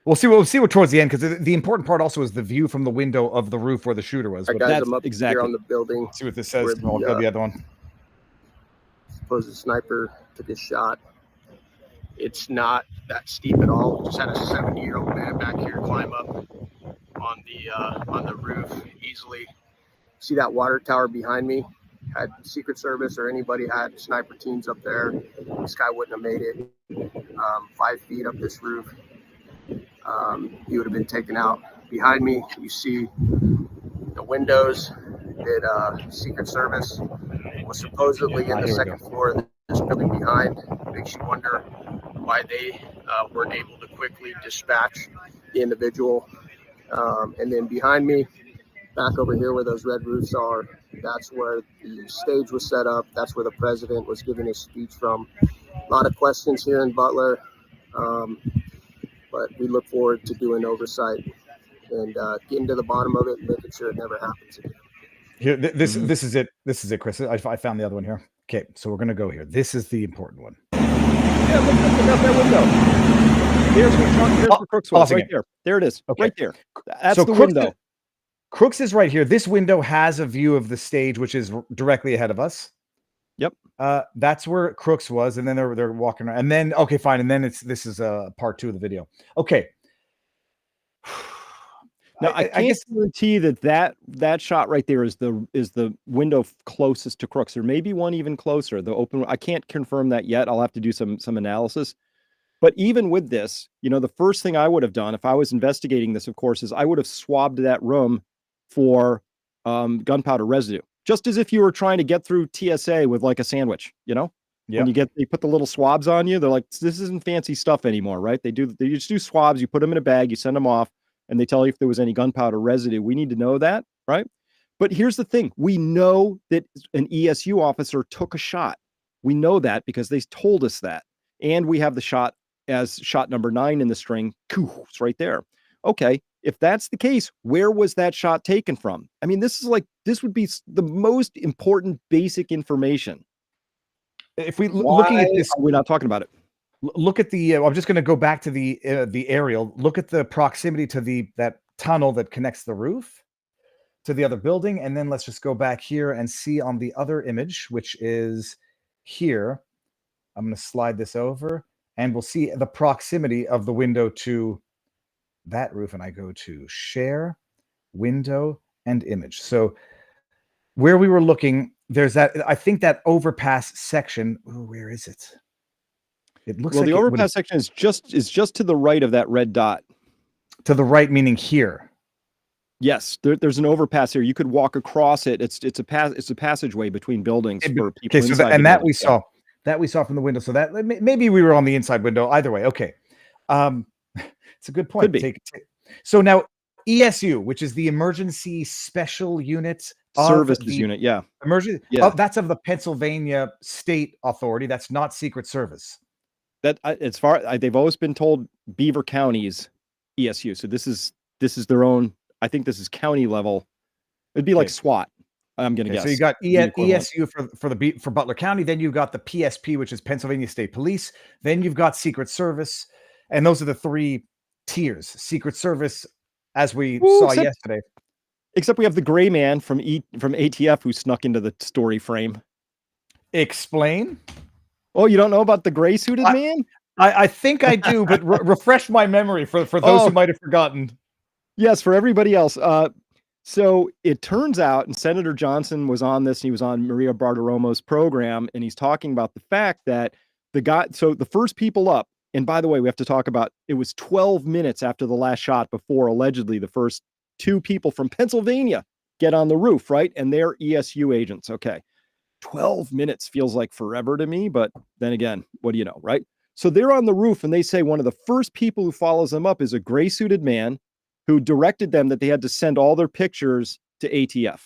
We'll see what towards the end, because the important part also is the view from the window of the roof where the shooter was. But that's exactly here on the building. See what this says. I'll go the other one. Supposed sniper took his shot. It's not that steep at all. Just had a 70-year-old man back here climb up on the roof easily. See that water tower behind me? Had Secret Service or anybody had sniper teams up there, this guy wouldn't have made it 5 feet up this roof. He would have been taken out. Behind me, you see the windows that Secret Service was supposedly in the second floor of this building behind. Makes you wonder why they weren't able to quickly dispatch the individual. And then behind me, back over here where those red roofs are, that's where the stage was set up. That's where the president was giving his speech from. A lot of questions here in Butler. But we look forward to doing oversight and getting to the bottom of it and making sure it never happens again. Here, this is it. This is it, Chris. I found the other one here. Okay, so we're going to go here. This is the important one. Yeah, look out that window. Here's where Crooks was, right there. There it is, right there. That's so the window. Crooks is right here. This window has a view of the stage, which is directly ahead of us. Yep. That's where Crooks was, and then they're walking around, and then okay, fine, and then this is part 2 of the video. Okay. Now I can't guarantee that shot right there is the window closest to Crooks. There may be one even closer. The open. I can't confirm that yet. I'll have to do some analysis. But even with this, the first thing I would have done if I was investigating this, of course, is I would have swabbed that room for gunpowder residue. just as if you were trying to get through TSA with like a sandwich, you know? When they put the little swabs on you, they're like, this isn't fancy stuff anymore, right? They just do swabs, you put them in a bag, you send them off, and they tell you if there was any gunpowder residue. We need to know that, right? But here's the thing. We know that an ESU officer took a shot. We know that because they told us that. And we have the shot as shot number 9 in the string. It's right there. Okay, if that's the case, where was that shot taken from? I mean, this would be the most important basic information. If we looking at this, we're not talking about it. Look at the. I'm just going to go back to the aerial. Look at the proximity to that tunnel that connects the roof to the other building, and then let's just go back here and see on the other image, which is here. I'm going to slide this over, and we'll see the proximity of the window to that roof. And I go to share, window, and image. So where we were looking, there's that. I think that overpass section. Ooh, where is it? It looks like the overpass section is just to the right of that red dot. To the right, meaning here. Yes, there's an overpass here. You could walk across it. It's a passageway between buildings for people. Okay, so that we saw from the window. So that maybe we were on the inside window. Either way, okay. It's a good point. Could be. So now ESU, which is the Emergency Special Unit Services Unit, yeah. Emergency. Yeah. That's of the Pennsylvania State Authority. That's not Secret Service. That as far they've always been told Beaver County's ESU. So this is their own. I think this is county level. It'd be like SWAT. I'm gonna guess. So you got ESU for Butler County. Then you've got the PSP, which is Pennsylvania State Police. Then you've got Secret Service, and those are the 3 tiers. Secret Service, as we saw yesterday. Except we have the gray man from ATF who snuck into the story frame. Explain. Oh, you don't know about the gray suited man? I think I do, but refresh my memory for those who might have forgotten. Yes, for everybody else. So it turns out, and Senator Johnson was on this, and he was on Maria Bartiromo's program, and he's talking about the fact that the first people up, and by the way, we have to talk about, it was 12 minutes after the last shot before allegedly the first 2 people from Pennsylvania get on the roof, right? And they're ESU agents. Okay. 12 minutes feels like forever to me, but then again, what do you know, right? So they're on the roof and they say one of the first people who follows them up is a gray suited man who directed them that they had to send all their pictures to ATF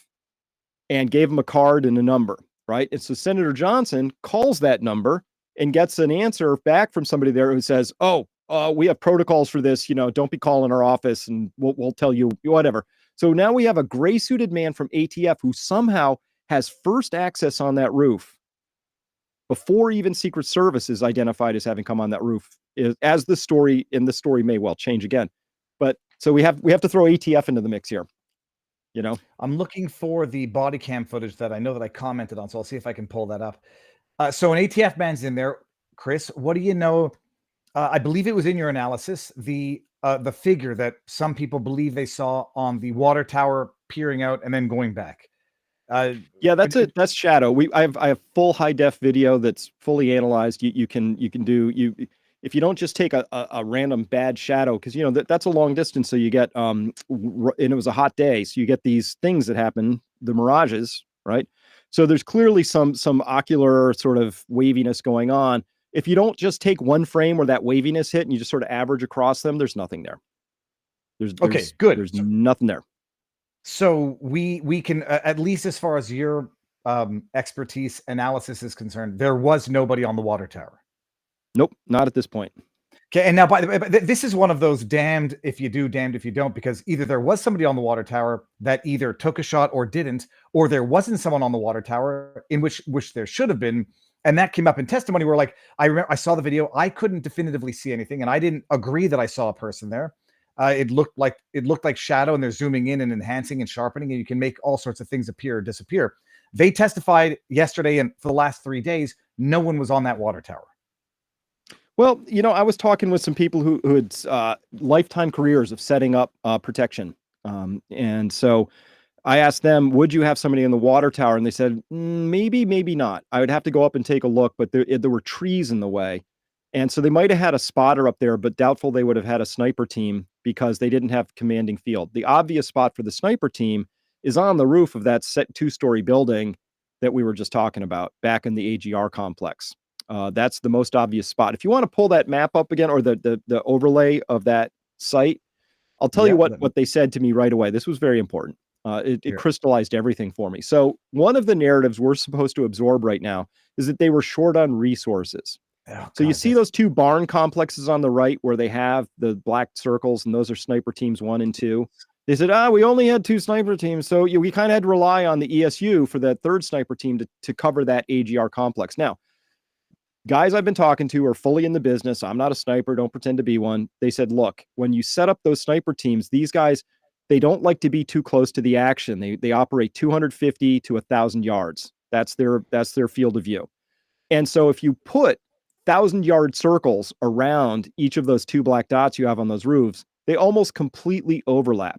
and gave them a card and a number, right? And so Senator Johnson calls that number and gets an answer back from somebody there who says, we have protocols for this, don't be calling our office and we'll tell you whatever. So now we have a gray suited man from ATF who somehow has first access on that roof before even Secret Service is identified as having come on that roof, as the story may well change again. But so we have to throw ATF into the mix here. I'm looking for the body cam footage that I know that I commented on, so I'll see if I can pull that up. So an ATF man's in there. Chris, what do you know? I believe it was in your analysis, the figure that some people believe they saw on the water tower peering out and then going back. That's shadow. I have full high def video that's fully analyzed. You can do if you don't just take a random bad shadow, because that's a long distance. So you get and it was a hot day, so you get these things that happen, the mirages, right? So there's clearly some ocular sort of waviness going on. If you don't just take one frame where that waviness hit and you just sort of average across them, there's nothing there. There's good. There's nothing there. So we can, at least as far as your expertise analysis is concerned, there was nobody on the water tower. Nope, not at this point. Okay, and now by the way, this is one of those damned if you do, damned if you don't, because either there was somebody on the water tower that either took a shot or didn't, or there wasn't someone on the water tower in which there should have been, and that came up in testimony where, like, I remember I saw the video, I couldn't definitively see anything, and I didn't agree that I saw a person there. It looked like shadow, and they're zooming in and enhancing and sharpening, and you can make all sorts of things appear or disappear. They testified yesterday, and for the last 3 days, no one was on that water tower. Well, I was talking with some people who had lifetime careers of setting up protection. And so I asked them, would you have somebody in the water tower? And they said, maybe, maybe not. I would have to go up and take a look, but there were trees in the way. And so they might have had a spotter up there, but doubtful they would have had a sniper team because they didn't have commanding field. The obvious spot for the sniper team is on the roof of that two-story building that we were just talking about back in the AGR complex. That's the most obvious spot. If you want to pull that map up again, or the overlay of that site, I'll tell you what they said to me right away. This was very important. It crystallized everything for me. So one of the narratives we're supposed to absorb right now is that they were short on resources. So you see those two barn complexes on the right where they have the black circles, and those are sniper teams 1 and 2. They said, we only had 2 sniper teams, so we kind of had to rely on the ESU for that third sniper team to cover that AGR complex. Now, guys I've been talking to are fully in the business. I'm not a sniper. Don't pretend to be one. They said, look, when you set up those sniper teams, these guys, they don't like to be too close to the action. They operate 250 to 1,000 yards. That's their field of view. And so if you put 1,000-yard circles around each of those 2 black dots you have on those roofs, they almost completely overlap.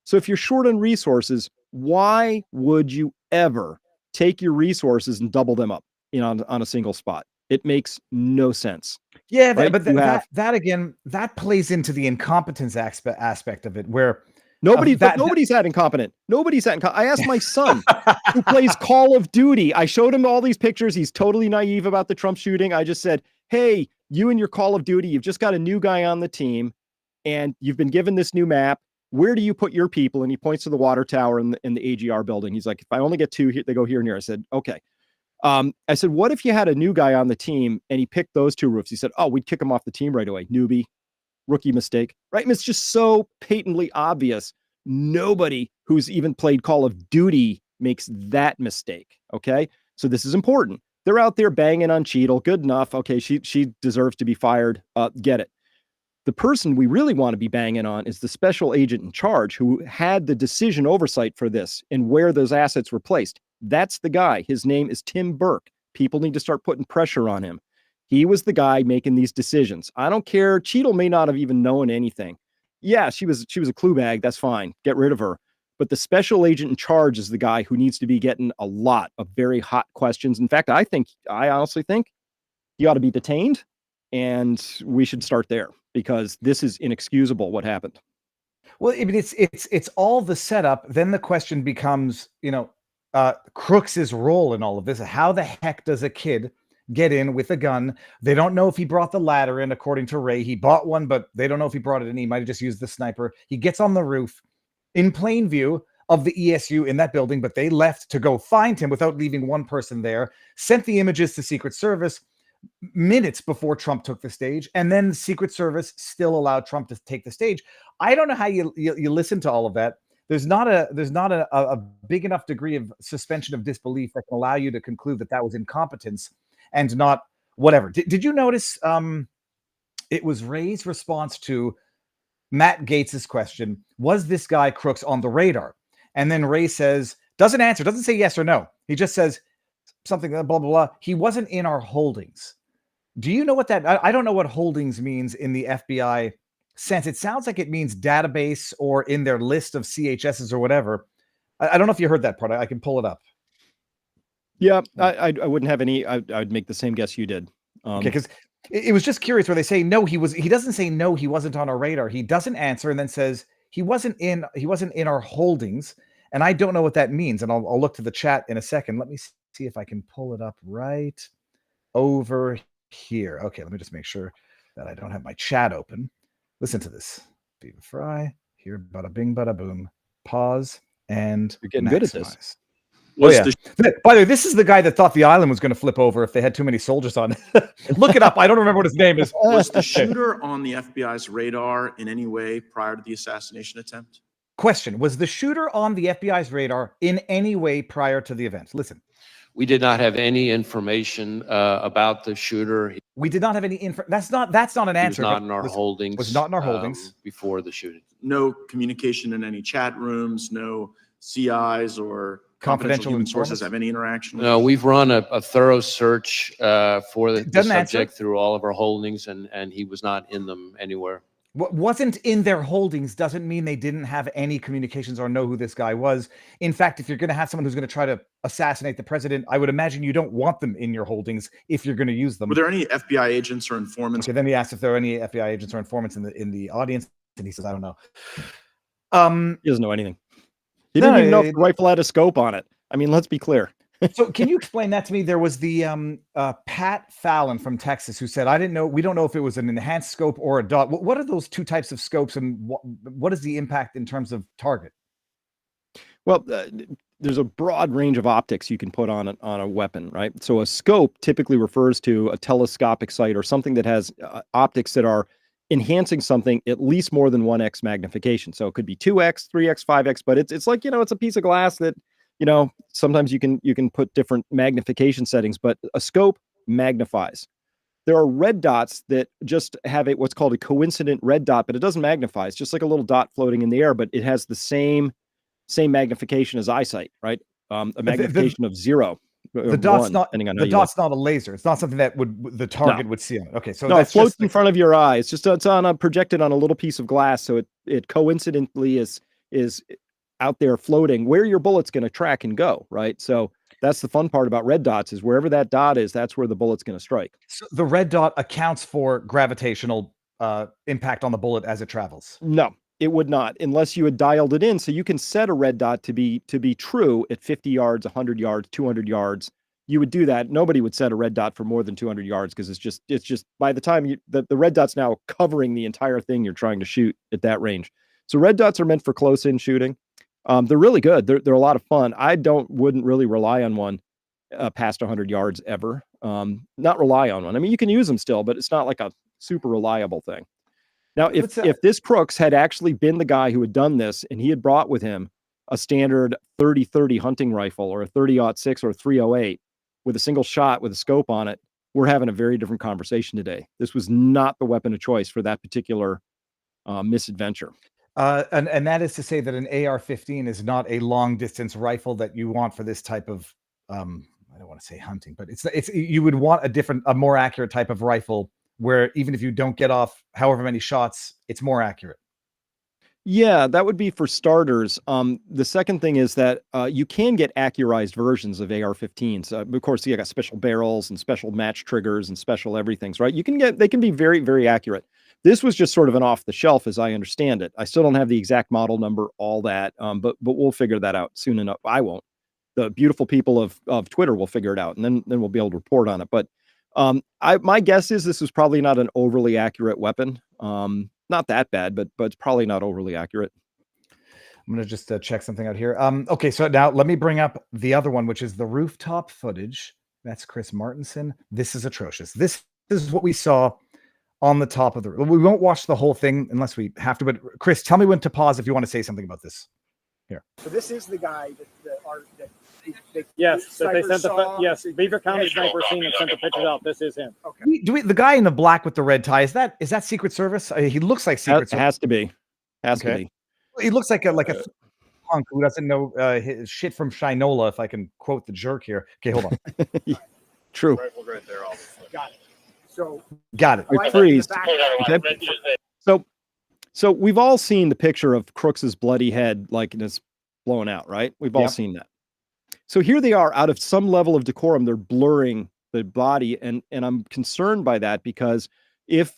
So if you're short on resources, why would you ever take your resources and double them up, on a single spot? It makes no sense. Yeah, right? but that again, that plays into the incompetence aspect of it, where nobody's that incompetent. I asked my son who plays Call of Duty. I showed him all these pictures. He's totally naive about the Trump shooting. I just said, hey, you and your Call of Duty, you've just got a new guy on the team and you've been given this new map. Where do you put your people? And he points to the water tower in the AGR building. He's like, if I only get 2 here, they go here and here. I said, okay. I said, what if you had a new guy on the team and he picked those 2 roofs? He said, we'd kick him off the team right away. Newbie, rookie mistake, right? And it's just so patently obvious. Nobody who's even played Call of Duty makes that mistake. Okay. So this is important. They're out there banging on Cheadle. Good enough. Okay. She deserves to be fired. Get it. The person we really want to be banging on is the special agent in charge who had the decision oversight for this and where those assets were placed. That's the guy. His name is Tim Burke. People need to start putting pressure on him. He was the guy making these decisions. I don't care. Cheadle may not have even known anything. Yeah, she was a clue bag. That's fine. Get rid of her. But the special agent in charge is the guy who needs to be getting a lot of very hot questions. In fact, I honestly think he ought to be detained, and we should start there because this is inexcusable what happened. Well, I mean, it's all the setup. Then the question becomes, Crooks's role in all of this. How the heck does a kid get in with a gun? They don't know if he brought the ladder in, according to Ray. He bought one, but they don't know if he brought it in. He might have just used the sniper. He gets on the roof in plain view of the ESU in that building, but they left to go find him without leaving one person there, sent the images to Secret Service minutes before Trump took the stage, and then Secret Service still allowed Trump to take the stage. I don't know how you listen to all of that. There's not a big enough degree of suspension of disbelief that can allow you to conclude that was incompetence and not whatever. Did you notice it was Ray's response to Matt Gates's question, was this guy Crooks on the radar? And then Ray says, doesn't answer, doesn't say yes or no. He just says something, blah, blah, blah. He wasn't in our holdings. Do you know what that, I don't know what holdings means in the FBI sense. It sounds like it means database or in their list of CHSs or whatever. I don't know if you heard that part. I can pull it up. Yeah, I wouldn't have any. I'd make the same guess you did. Okay, because it was just curious where they say no. He doesn't say no. He wasn't on our radar. He doesn't answer, and then says he wasn't in our holdings. And I don't know what that means. And I'll look to the chat in a second. Let me see if I can pull it up right over here. Okay, let me just make sure that I don't have my chat open. Listen to this. Viva Frei. Here, bada bing, bada boom. Pause and you're getting maximize. Good at this. By the way, this is the guy that thought the island was going to flip over if they had too many soldiers on it. Look it up. I don't remember what his name is. Was the shooter on the FBI's radar in any way prior to the assassination attempt? Question. Was the shooter on the FBI's radar in any way prior to the event? Listen. We did not have any information about the shooter. We did not have any info. That's not an answer. He was not in our holdings. Was not in our holdings before the shooting. No communication in any chat rooms. No CIs or confidential human sources have any interaction with? No, we've run a thorough search for the subject through all of our holdings, and he was not in them anywhere. What wasn't in their holdings doesn't mean they didn't have any communications or know who this guy was. In fact, if you're going to have someone who's going to try to assassinate the president, I would imagine you don't want them in your holdings if you're going to use them. Were there any FBI agents or informants? Okay, then he asked if there were any FBI agents or informants in the audience, and he says, I don't know. He doesn't know anything. He didn't even know if the rifle had a scope on it. I mean, let's be clear. So can you explain that to me? There was the Pat Fallon from Texas who said, we don't know if it was an enhanced scope or a dot. What are those two types of scopes, and what is the impact in terms of target? Well, there's a broad range of optics you can put on a weapon, right? So a scope typically refers to a telescopic sight or something that has optics that are enhancing something at least more than 1x magnification. So it could be 2x, 3x, 5x, but it's like, it's a piece of glass that, sometimes you can put different magnification settings, but a scope magnifies. There are red dots that just have what's called a coincident red dot, but it doesn't magnify. It's just like a little dot floating in the air, but it has the same magnification as eyesight, right? A magnification of 0. The dot's not a laser. It's not something that the target would see on it. Okay, so no, it floats in front of your eye. It's just projected on a little piece of glass, so it coincidentally is out there floating where your bullet's going to track and go, right? So that's the fun part about red dots, is wherever that dot is, that's where the bullet's going to strike. So the red dot accounts for gravitational impact on the bullet as it travels. No, it would not, unless you had dialed it in. So you can set a red dot to be true at 50 yards, 100 yards, 200 yards. You would do that. Nobody would set a red dot for more than 200 yards because it's just by the time the red dot's now covering the entire thing you're trying to shoot at that range. So red dots are meant for close-in shooting. They're really good. They're a lot of fun. I wouldn't really rely on one past 100 yards ever. Not rely on one. I mean, you can use them still, but it's not like a super reliable thing. Now, if this Crooks had actually been the guy who had done this, and he had brought with him a standard 30-30 hunting rifle or a 30-06 or a 308 with a single shot with a scope on it, we're having a very different conversation today. This was not the weapon of choice for that particular misadventure. And that is to say that an AR-15 is not a long distance rifle that you want for this type of I don't want to say hunting, but it's you would want a more accurate type of rifle where even if you don't get off however many shots, it's more accurate. Yeah, that would be for starters. The second thing is that you can get accurized versions of AR-15s. Of course, you got special barrels and special match triggers and special everythings, right? They can be very, very accurate. This was just sort of an off the shelf, as I understand it. I still don't have the exact model number, all that, but we'll figure that out soon enough. I won't. The beautiful people of Twitter will figure it out, and then we'll be able to report on it. But my guess is this was probably not an overly accurate weapon. Not that bad, but it's probably not overly accurate. I'm going to just check something out here. Okay, so now let me bring up the other one, which is the rooftop footage. That's Chris Martenson. This is atrocious. This is what we saw on the top of the roof. We won't watch the whole thing unless we have to, but Chris, tell me when to pause if you want to say something about this. Here. So this is the guy yes, that they sent yes, Beaver County Sniper Scene have sent the pictures out. This is him. Okay. The guy in the black with the red tie, is that Secret Service? He looks like Secret Service. Has to be. Has to be. He looks like a punk who doesn't know his shit from Shinola, if I can quote the jerk here. Okay, hold on. True. Right there. Got it. So got it. We're freezed. Okay. So we've all seen the picture of Crooks's bloody head, like it's blown out, right? We've all seen that. So here they are, out of some level of decorum, they're blurring the body, and I'm concerned by that, because if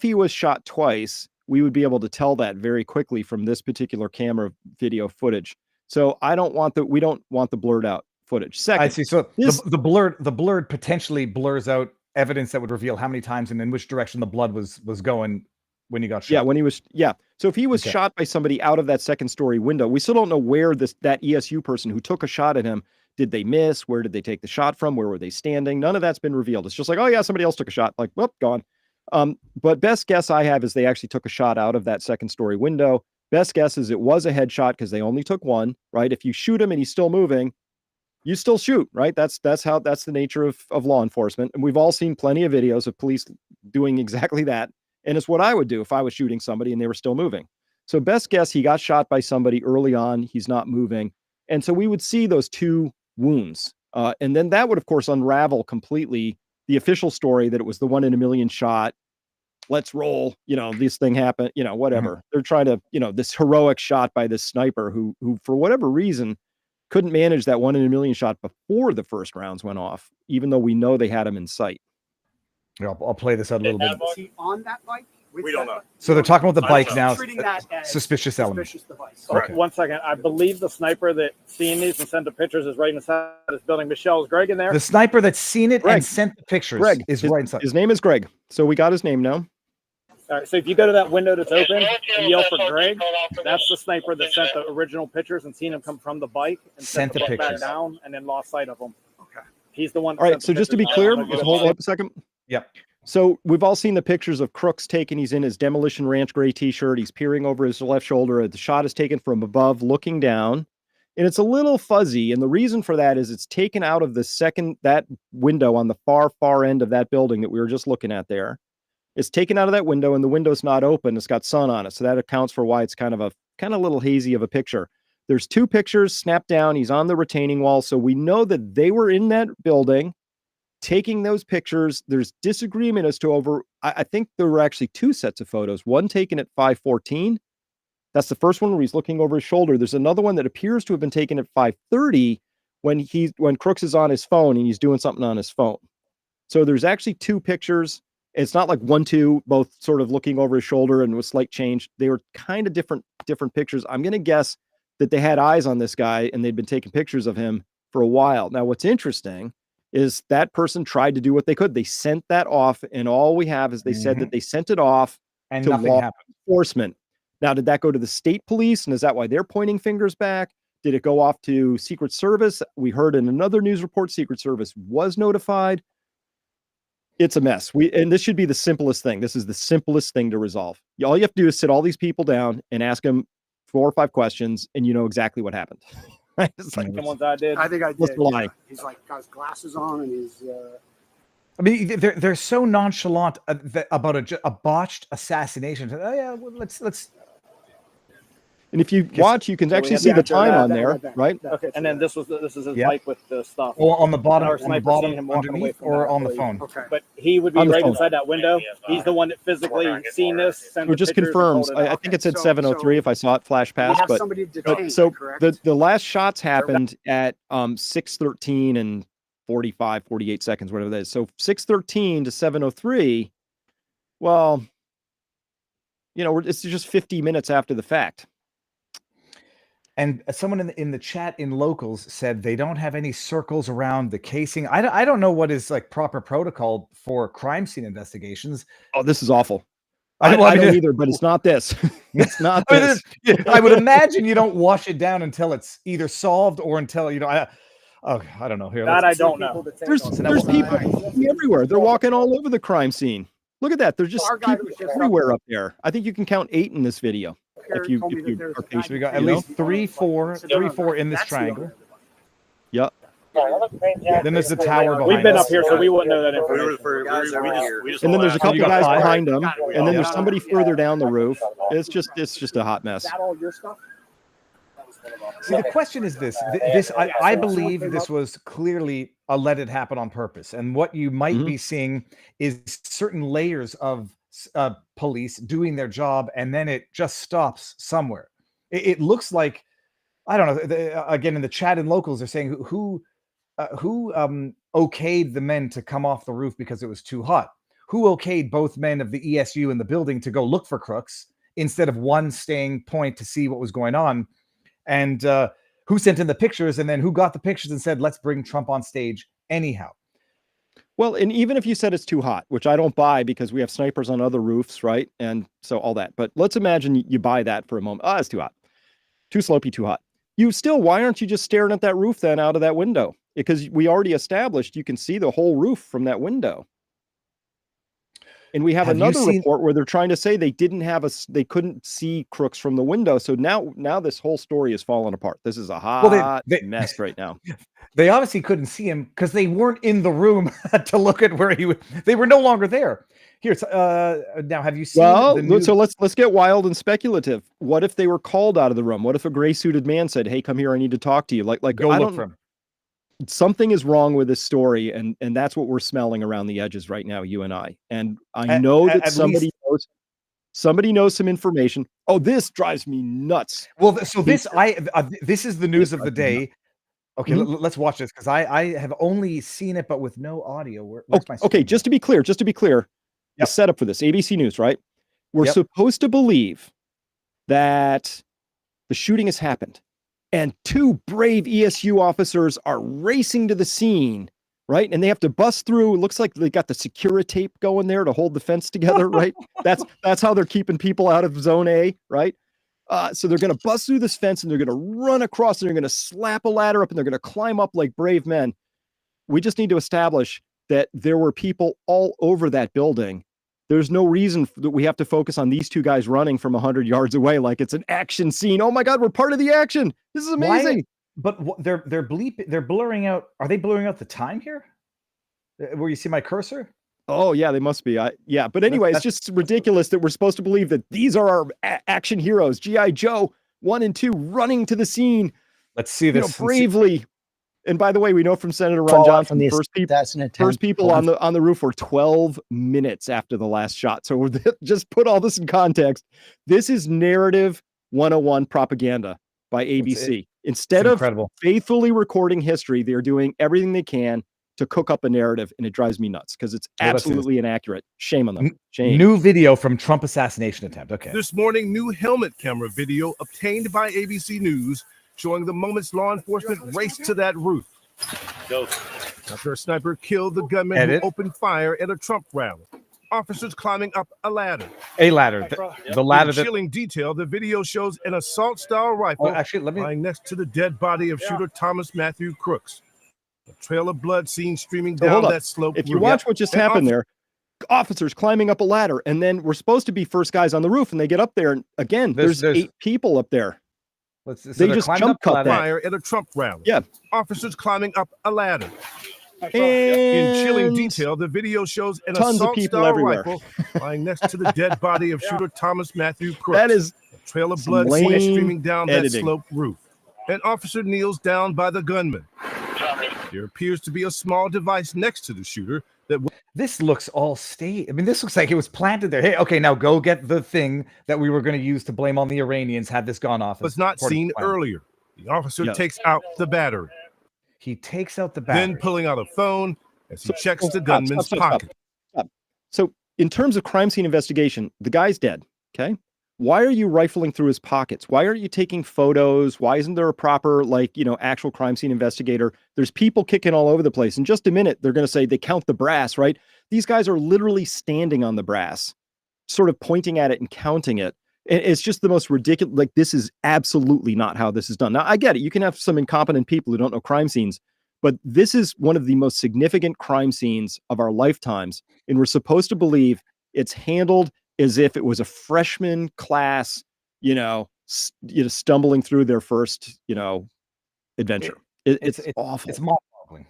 he was shot twice, we would be able to tell that very quickly from this particular camera video footage. So we don't want the blurred out footage. Second, I see. So the blurred potentially blurs out evidence that would reveal how many times and in which direction the blood was going when he got shot. So if he was shot by somebody out of that second story window, we still don't know where that ESU person who took a shot at him, did they miss? Where did they take the shot from? Where were they standing? None of that's been revealed. It's just like, oh yeah, somebody else took a shot. Like, whoop, gone. But best guess I have is they actually took a shot out of that second story window. Best guess is it was a headshot because they only took one, right? If you shoot him and he's still moving, you still shoot, right? That's the nature of law enforcement. And we've all seen plenty of videos of police doing exactly that. And it's what I would do if I was shooting somebody and they were still moving. So best guess, he got shot by somebody early on. He's not moving. And so we would see those two wounds. And then that would, of course, unravel completely the official story that it was the 1 in a million shot. Let's roll, this thing happened, whatever. Mm-hmm. They're trying to, this heroic shot by this sniper who for whatever reason couldn't manage that 1 in a million shot before the first rounds went off, even though we know they had him in sight. Yeah, I'll play this out a little bit. Was he on that bike? We don't know. So they're talking about the bike now. Treating that as Suspicious element. suspicious device. Okay. 1 second. I believe the sniper that seen these and sent the pictures is right inside this building. Michelle, is Greg in there? The sniper that's seen it Greg. and sent the pictures Greg is right inside. His name is Greg. So we got his name now. All right, so if you go to that window that's open and yell for Greg, that's the sniper that sent the original pictures and seen him come from the bike and Sent the bike back pictures. down and then lost sight of him. Okay. He's the one. that All right. sent So the just to be pictures. clear, I'll just go hold to- up a second. Yep. So we've all seen the pictures of Crooks taken. He's in his Demolition Ranch gray t-shirt. He's peering over his left shoulder. The shot is taken from above, looking down. And it's a little fuzzy. And the reason for that is it's taken out of that window on the far end of that building that we were just looking at there. It's taken out of that window and the window's not open. It's got sun on it. So that accounts for why it's kind of a little hazy of a picture. There's two pictures snapped down. He's on the retaining wall. So we know that they were in that building taking those pictures. There's disagreement as to I think there were actually two sets of photos, one taken at 5:14. That's the first one where he's looking over his shoulder. There's another one that appears to have been taken at 5:30 when Crooks is on his phone and he's doing something on his phone. So there's actually two pictures. It's not like 1, 2, both sort of looking over his shoulder and with slight change. They were kind of different pictures. I'm going to guess that they had eyes on this guy and they'd been taking pictures of him for a while. Now, what's interesting is that person tried to do what they could. They sent that off, and all we have is they said that they sent it off And to nothing law happened. enforcement. Now, did that go to the state police? And is that why they're pointing fingers back? Did it go off to Secret Service? We heard in another news report, Secret Service was notified. It's a mess. And this should be the simplest thing. This is the simplest thing to resolve. All you have to do is sit all these people down and ask them 4 or 5 questions, and you know exactly what happened. It's like, The ones I did. I think I did. What's the lie? He's like got his glasses on and he's. I mean, they're so nonchalant about a botched assassination. Oh yeah, well, let's. and if you watch, you can actually see the time on there, right? Okay, and then this is his Yep. bike with the stuff. Or on the bottom, Our on the sniper bottom seen him walking away underneath, from or that, on the I phone. Okay. But he would be On the right phone. inside that window. He's the one that physically seen this. Sent Or the just pictures and confirms. pulled it I out. think it said So- 7:03 if I saw it flash We past. have But somebody detained, so correct? the last shots happened at 6:13 and 48 seconds, whatever that is. So 6:13 to 7:03. Well, it's just 50 minutes after the fact. And someone in the chat in locals said they don't have any circles around the casing. I don't know what is like proper protocol for crime scene investigations. Oh, this is awful. I I don't don't either, but it's not this. It's not I mean, this. I would imagine you don't wash it down until it's either solved or until I don't know. Here, That let's- I don't know. There's people everywhere. They're walking all over the crime scene. Look at that. There's just Our guy people was just everywhere up there. I think you can count 8 in this video. If you told me that are there's a patient. So we got guy at you least three, four in this That's the triangle. other. Yep. Then there's the tower behind We've been us. up here, so we wouldn't know that information. And then there's a couple you got guys 5. behind them, and then there's Yeah. somebody further down the roof. It's just a hot mess. Is that all your stuff? See, the question is this. I believe this was clearly a let it happen on purpose. And what you might Mhm. be seeing is certain layers of police doing their job, and then it just stops somewhere. It looks like, I don't know, again, in the chat and locals, they're saying who okayed the men to come off the roof because it was too hot? Who okayed both men of the ESU in the building to go look for Crooks instead of one staying point to see what was going on? And who sent in the pictures, and then who got the pictures and said, let's bring Trump on stage anyhow? Well, and even if you said it's too hot, which I don't buy because we have snipers on other roofs, right? And so all that. But let's imagine you buy that for a moment. Oh, it's too hot. Too slopey, too hot. Why aren't you just staring at that roof then out of that window? Because we already established you can see the whole roof from that window. And we have Have you another seen- report where they're trying to say they couldn't see Crooks from the window. So now this whole story is falling apart. This is a hot mess right now. They obviously couldn't see him because they weren't in the room to look at where he was. They were no longer there. Here's now. Have you seen? Well, the new- so let's get wild and speculative. What if they were called out of the room? What if a gray suited man said, "Hey, come here. I need to talk to you." Like go I look don't. for him. Something is wrong with this story, and that's what we're smelling around the edges right now, you and I. And I know that at somebody knows some information. Oh, this drives me nuts. Well, so this this is the news of the day. Okay, Mhm. let's watch this because I have only seen it, but with no audio. Where's my Okay, screen? just to be clear, the Yep. setup for this ABC News, right? We're Yep. supposed to believe that the shooting has happened and two brave ESU officers are racing to the scene, right? And they have to bust through. It looks like they got the security tape going there to hold the fence together, right? That's how they're keeping people out of zone A, right? So they're going to bust through this fence and they're going to run across and they're going to slap a ladder up and they're going to climb up like brave men. We just need to establish that there were people all over that building. There's no reason that we have to focus on these two guys running from 100 yards away like it's an action scene. Oh my God, we're part of the action. This is amazing. But they're blurring out. Are they blurring out the time here? Where you see my cursor? Oh yeah, they must be. Yeah, but anyway, it's just ridiculous that we're supposed to believe that these are our action heroes, G.I. Joe 1 and 2, running to the scene. Let's see this bravely. And by the way, we know from Senator Ron Johnson, the first people on the roof were 12 minutes after the last shot. So just put all this in context. This is narrative 101 propaganda by ABC. Instead of faithfully recording history, they're doing everything they can to cook up a narrative, and it drives me nuts because it's absolutely inaccurate. Shame on them. Shame. New video from Trump assassination attempt. Okay. This morning, new helmet camera video obtained by ABC News showing the moments law enforcement raced to that roof. After a sniper killed the gunman who opened fire at a Trump rally. Officers climbing up a ladder. The ladder. In chilling detail, the video shows an assault-style rifle lying next to the dead body of shooter Thomas Matthew Crooks. A trail of blood seen streaming down that slope. If you watch what just happened there, officers climbing up a ladder, and then we're supposed to be first guys on the roof, and they get up there, and again, there's 8 people up there. They just jump cut that. Fire at a Trump rally. Yeah. Officers climbing up a ladder. And in chilling detail, the video shows an tons of people everywhere rifle lying next to the dead body of shooter Thomas Matthew Crooks. That is a trail of blood seen streaming down that slope roof. An officer kneels down by the gunman. There appears to be a small device next to the shooter that. This looks all staged. I mean, this looks like it was planted there. Hey, okay, now go get the thing that we were going to use to blame on the Iranians had this gone off. Was not seen earlier. The officer takes out the battery. He takes out the battery. Then pulling out a phone as he checks the gunman's pocket. So in terms of crime scene investigation, the guy's dead. Okay. Why are you rifling through his pockets? Why aren't you taking photos? Why isn't there a proper, actual crime scene investigator? There's people kicking all over the place. In just a minute, they're going to say they count the brass, right? These guys are literally standing on the brass, sort of pointing at it and counting it. And it's just the most ridiculous. Like, this is absolutely not how this is done. Now, I get it. You can have some incompetent people who don't know crime scenes, but this is one of the most significant crime scenes of our lifetimes. And we're supposed to believe it's handled as if it was a freshman class, stumbling through their first, adventure. It's awful. It's mind-boggling.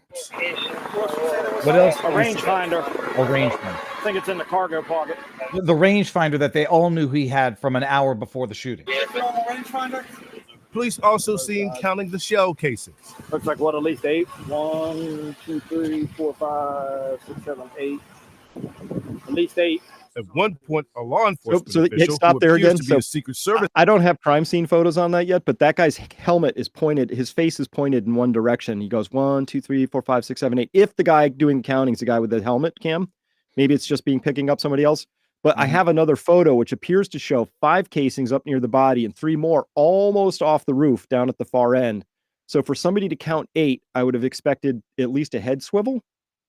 What else? A rangefinder. A rangefinder. I think it's in the cargo pocket. The rangefinder that they all knew he had from an hour before the shooting. Police also seen counting the shell casings. Looks like at least 8. 1, 2, 3, 4, 5, 6, 7, 8. At least 8. At one point, a law enforcement official stop there again. So Secret Service. I don't have crime scene photos on that yet, but that guy's helmet is pointed. His face is pointed in one direction. He goes 1, 2, 3, 4, 5, 6, 7, 8. If the guy doing the counting is the guy with the helmet cam, maybe it's just picking up somebody else. But I have another photo which appears to show 5 casings up near the body and 3 more almost off the roof down at the far end. So for somebody to count 8, I would have expected at least a head swivel.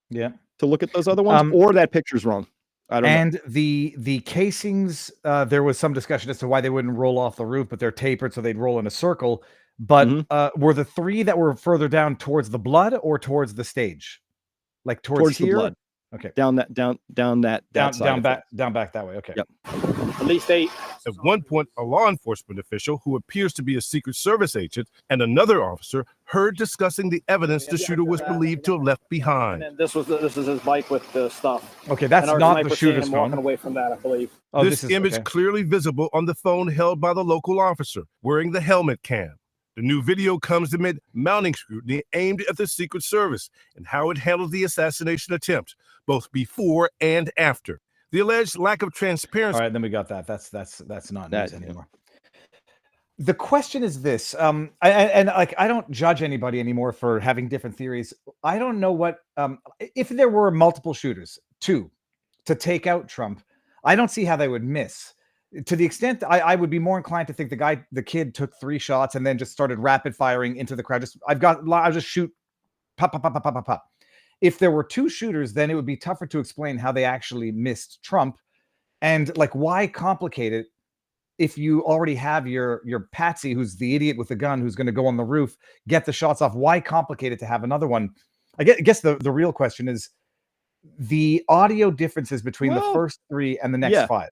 Yeah. To look at those other ones, or that picture's wrong. I don't know. The casings, there was some discussion as to why they wouldn't roll off the roof, but they're tapered so they'd roll in a circle. But were the 3 that were further down towards the blood or towards the stage? Like towards here? The blood. Okay. Down back that way. Okay. Yep. At least 8. At one point, a law enforcement official who appears to be a Secret Service agent and another officer heard discussing the evidence the shooter was believed to have left behind. And this is his bike with the stuff. Okay, that's not the shooter's phone. Walking away from that, I believe. Oh, this image clearly visible on the phone held by the local officer wearing the helmet cam. The new video comes amid mounting scrutiny aimed at the Secret Service and how it handled the assassination attempt, both before and after. The alleged lack of transparency. All right, then we got that. That's not news anymore. The question is this, I don't judge anybody anymore for having different theories. I don't know what if there were multiple shooters, 2, to take out Trump. I don't see how they would miss. to the extent I would be more inclined to think the kid took 3 shots and then just started rapid firing into the crowd. I'll just shoot, pop, pop, pop, pop, pop, pop, pop. If there were 2 shooters, then it would be tougher to explain how they actually missed Trump. And like, why complicate it if you already have your patsy, who's the idiot with the gun, who's going to go on the roof, get the shots off? Why complicate it to have another one? I guess the real question is the audio differences between the first 3 and the next 5.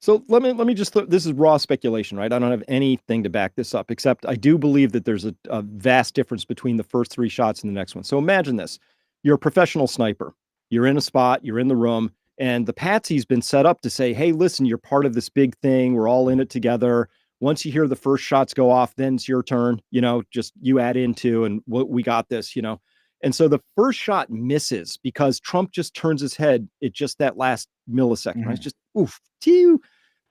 So let me just, this is raw speculation, right? I don't have anything to back this up, except I do believe that there's a vast difference between the first 3 shots and the next one. So imagine this. You're a professional sniper. You're in a spot, you're in the room, and the patsy's been set up to say, hey, listen, you're part of this big thing. We're all in it together. Once you hear the first shots go off, then it's your turn, just you add into, and we got this, And so the first shot misses because Trump just turns his head at just that last millisecond. Right? It's just, oof,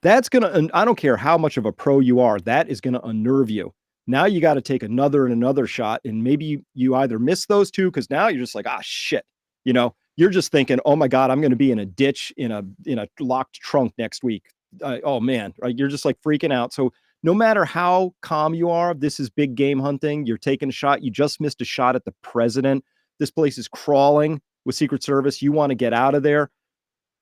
that's going to, I don't care how much of a pro you are, that is going to unnerve you. Now you got to take another and another shot. And maybe you either miss those 2 because now you're just like, shit. You're just thinking, oh my God, I'm going to be in a ditch in a locked trunk next week. Oh man, right? You're just like freaking out. So no matter how calm you are, this is big game hunting. You're taking a shot. You just missed a shot at the president. This place is crawling with Secret Service. You want to get out of there.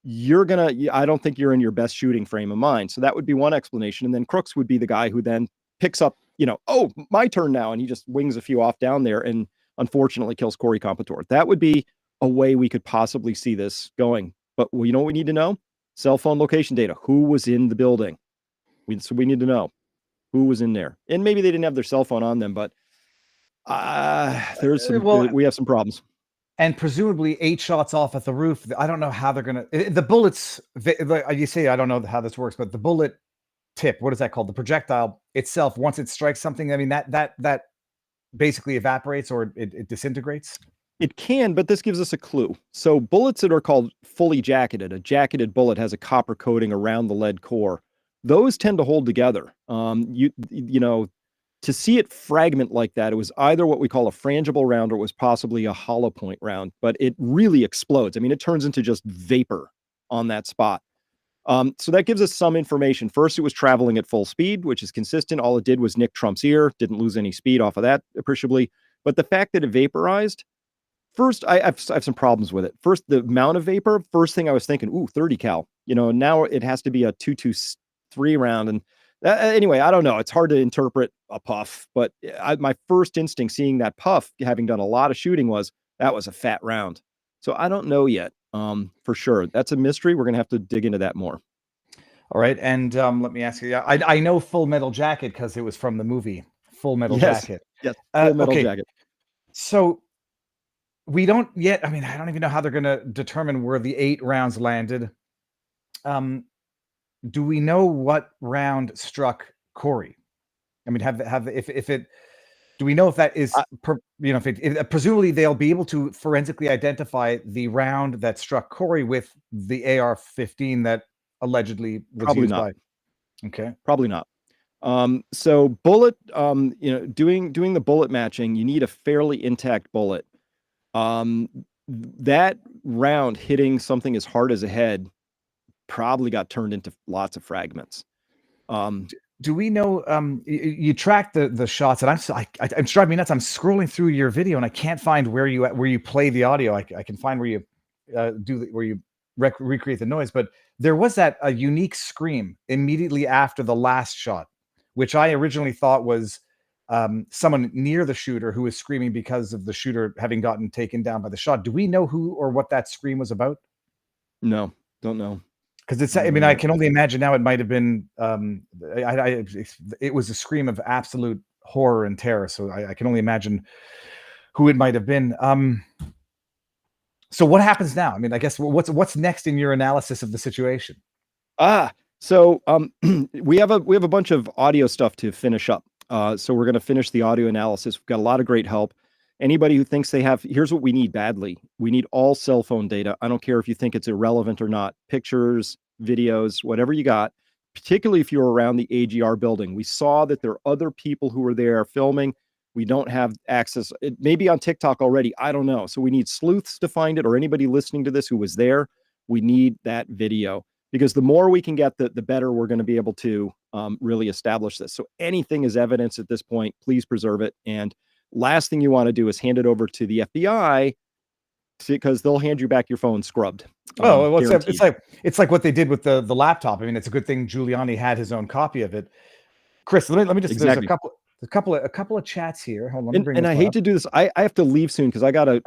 I don't think you're in your best shooting frame of mind. So that would be one explanation. And then Crooks would be the guy who then picks up, oh, my turn now. And he just wings a few off down there and unfortunately kills Corey Competore. That would be a way we could possibly see this going. But you know what we need to know? Cell phone location data. Who was in the building? So we need to know who was in there. And maybe they didn't have their cell phone on them, but we have some problems. And presumably 8 shots off at the roof. I don't know how they're going to, the bullets, you say, I don't know how this works, but the bullet tip, what is that called? The projectile itself, once it strikes something, I mean, that basically evaporates or it disintegrates. It can, but this gives us a clue. So bullets that are called fully jacketed, a jacketed bullet has a copper coating around the lead core. Those tend to hold together. To see it fragment like that, it was either what we call a frangible round or it was possibly a hollow point round, but it really explodes. I mean, it turns into just vapor on that spot. So that gives us some information. First, it was traveling at full speed, which is consistent. All it did was nick Trump's ear, didn't lose any speed off of that appreciably. But the fact that it vaporized, first, I have some problems with it. First, the amount of vapor, first thing I was thinking, 30 cal. Now it has to be a 223 round. And anyway, I don't know. It's hard to interpret a puff, but my first instinct seeing that puff, having done a lot of shooting, was that was a fat round. So I don't know yet for sure. That's a mystery. We're going to have to dig into that more. All right. And let me ask you, I know Full Metal Jacket because it was from the movie Full Metal Jacket. Yes, Full Metal okay. Jacket. So we don't yet, I mean, I don't even know how they're going to determine where the 8 rounds landed. Do we know what round struck Corey? I mean, do we know if that is, presumably they'll be able to forensically identify the round that struck Corey with the AR-15 that allegedly was Probably used not. by. Okay. Probably not. So bullet, doing the bullet matching, you need a fairly intact bullet. That round hitting something as hard as a head probably got turned into lots of fragments. Do we know, you track the shots, and I'm driving me nuts. I'm scrolling through your video and I can't find where you play the audio. I can find where you recreate the noise, but there was a unique scream immediately after the last shot, which I originally thought was someone near the shooter who was screaming because of the shooter having gotten taken down by the shot. Do we know who or what that scream was about? No, don't know. Because I can only imagine now it might have been, it was a scream of absolute horror and terror. So I can only imagine who it might have been. So what happens now? I mean, I guess what's next in your analysis of the situation? So we have a bunch of audio stuff to finish up. So we're going to finish the audio analysis. We've got a lot of great help. Anybody who thinks here's what we need badly. We need all cell phone data. I don't care if you think it's irrelevant or not. Pictures, videos, whatever you got, particularly if you're around the AGR building. We saw that there are other people who were there filming. We don't have access. It may be on TikTok already. I don't know. So we need sleuths to find it, or anybody listening to this who was there. We need that video. because the more we can get, the better we're going to be able to really establish this. So anything is evidence at this point. Please preserve it. And last thing you want to do is hand it over to the FBI, because they'll hand you back your phone scrubbed. Oh, it's like what they did with the laptop. I mean, it's a good thing Giuliani had his own copy of it. Chris, let me just Exactly. There's a couple of chats here. Hold on, and I hate to do this. I have to leave soon because I got a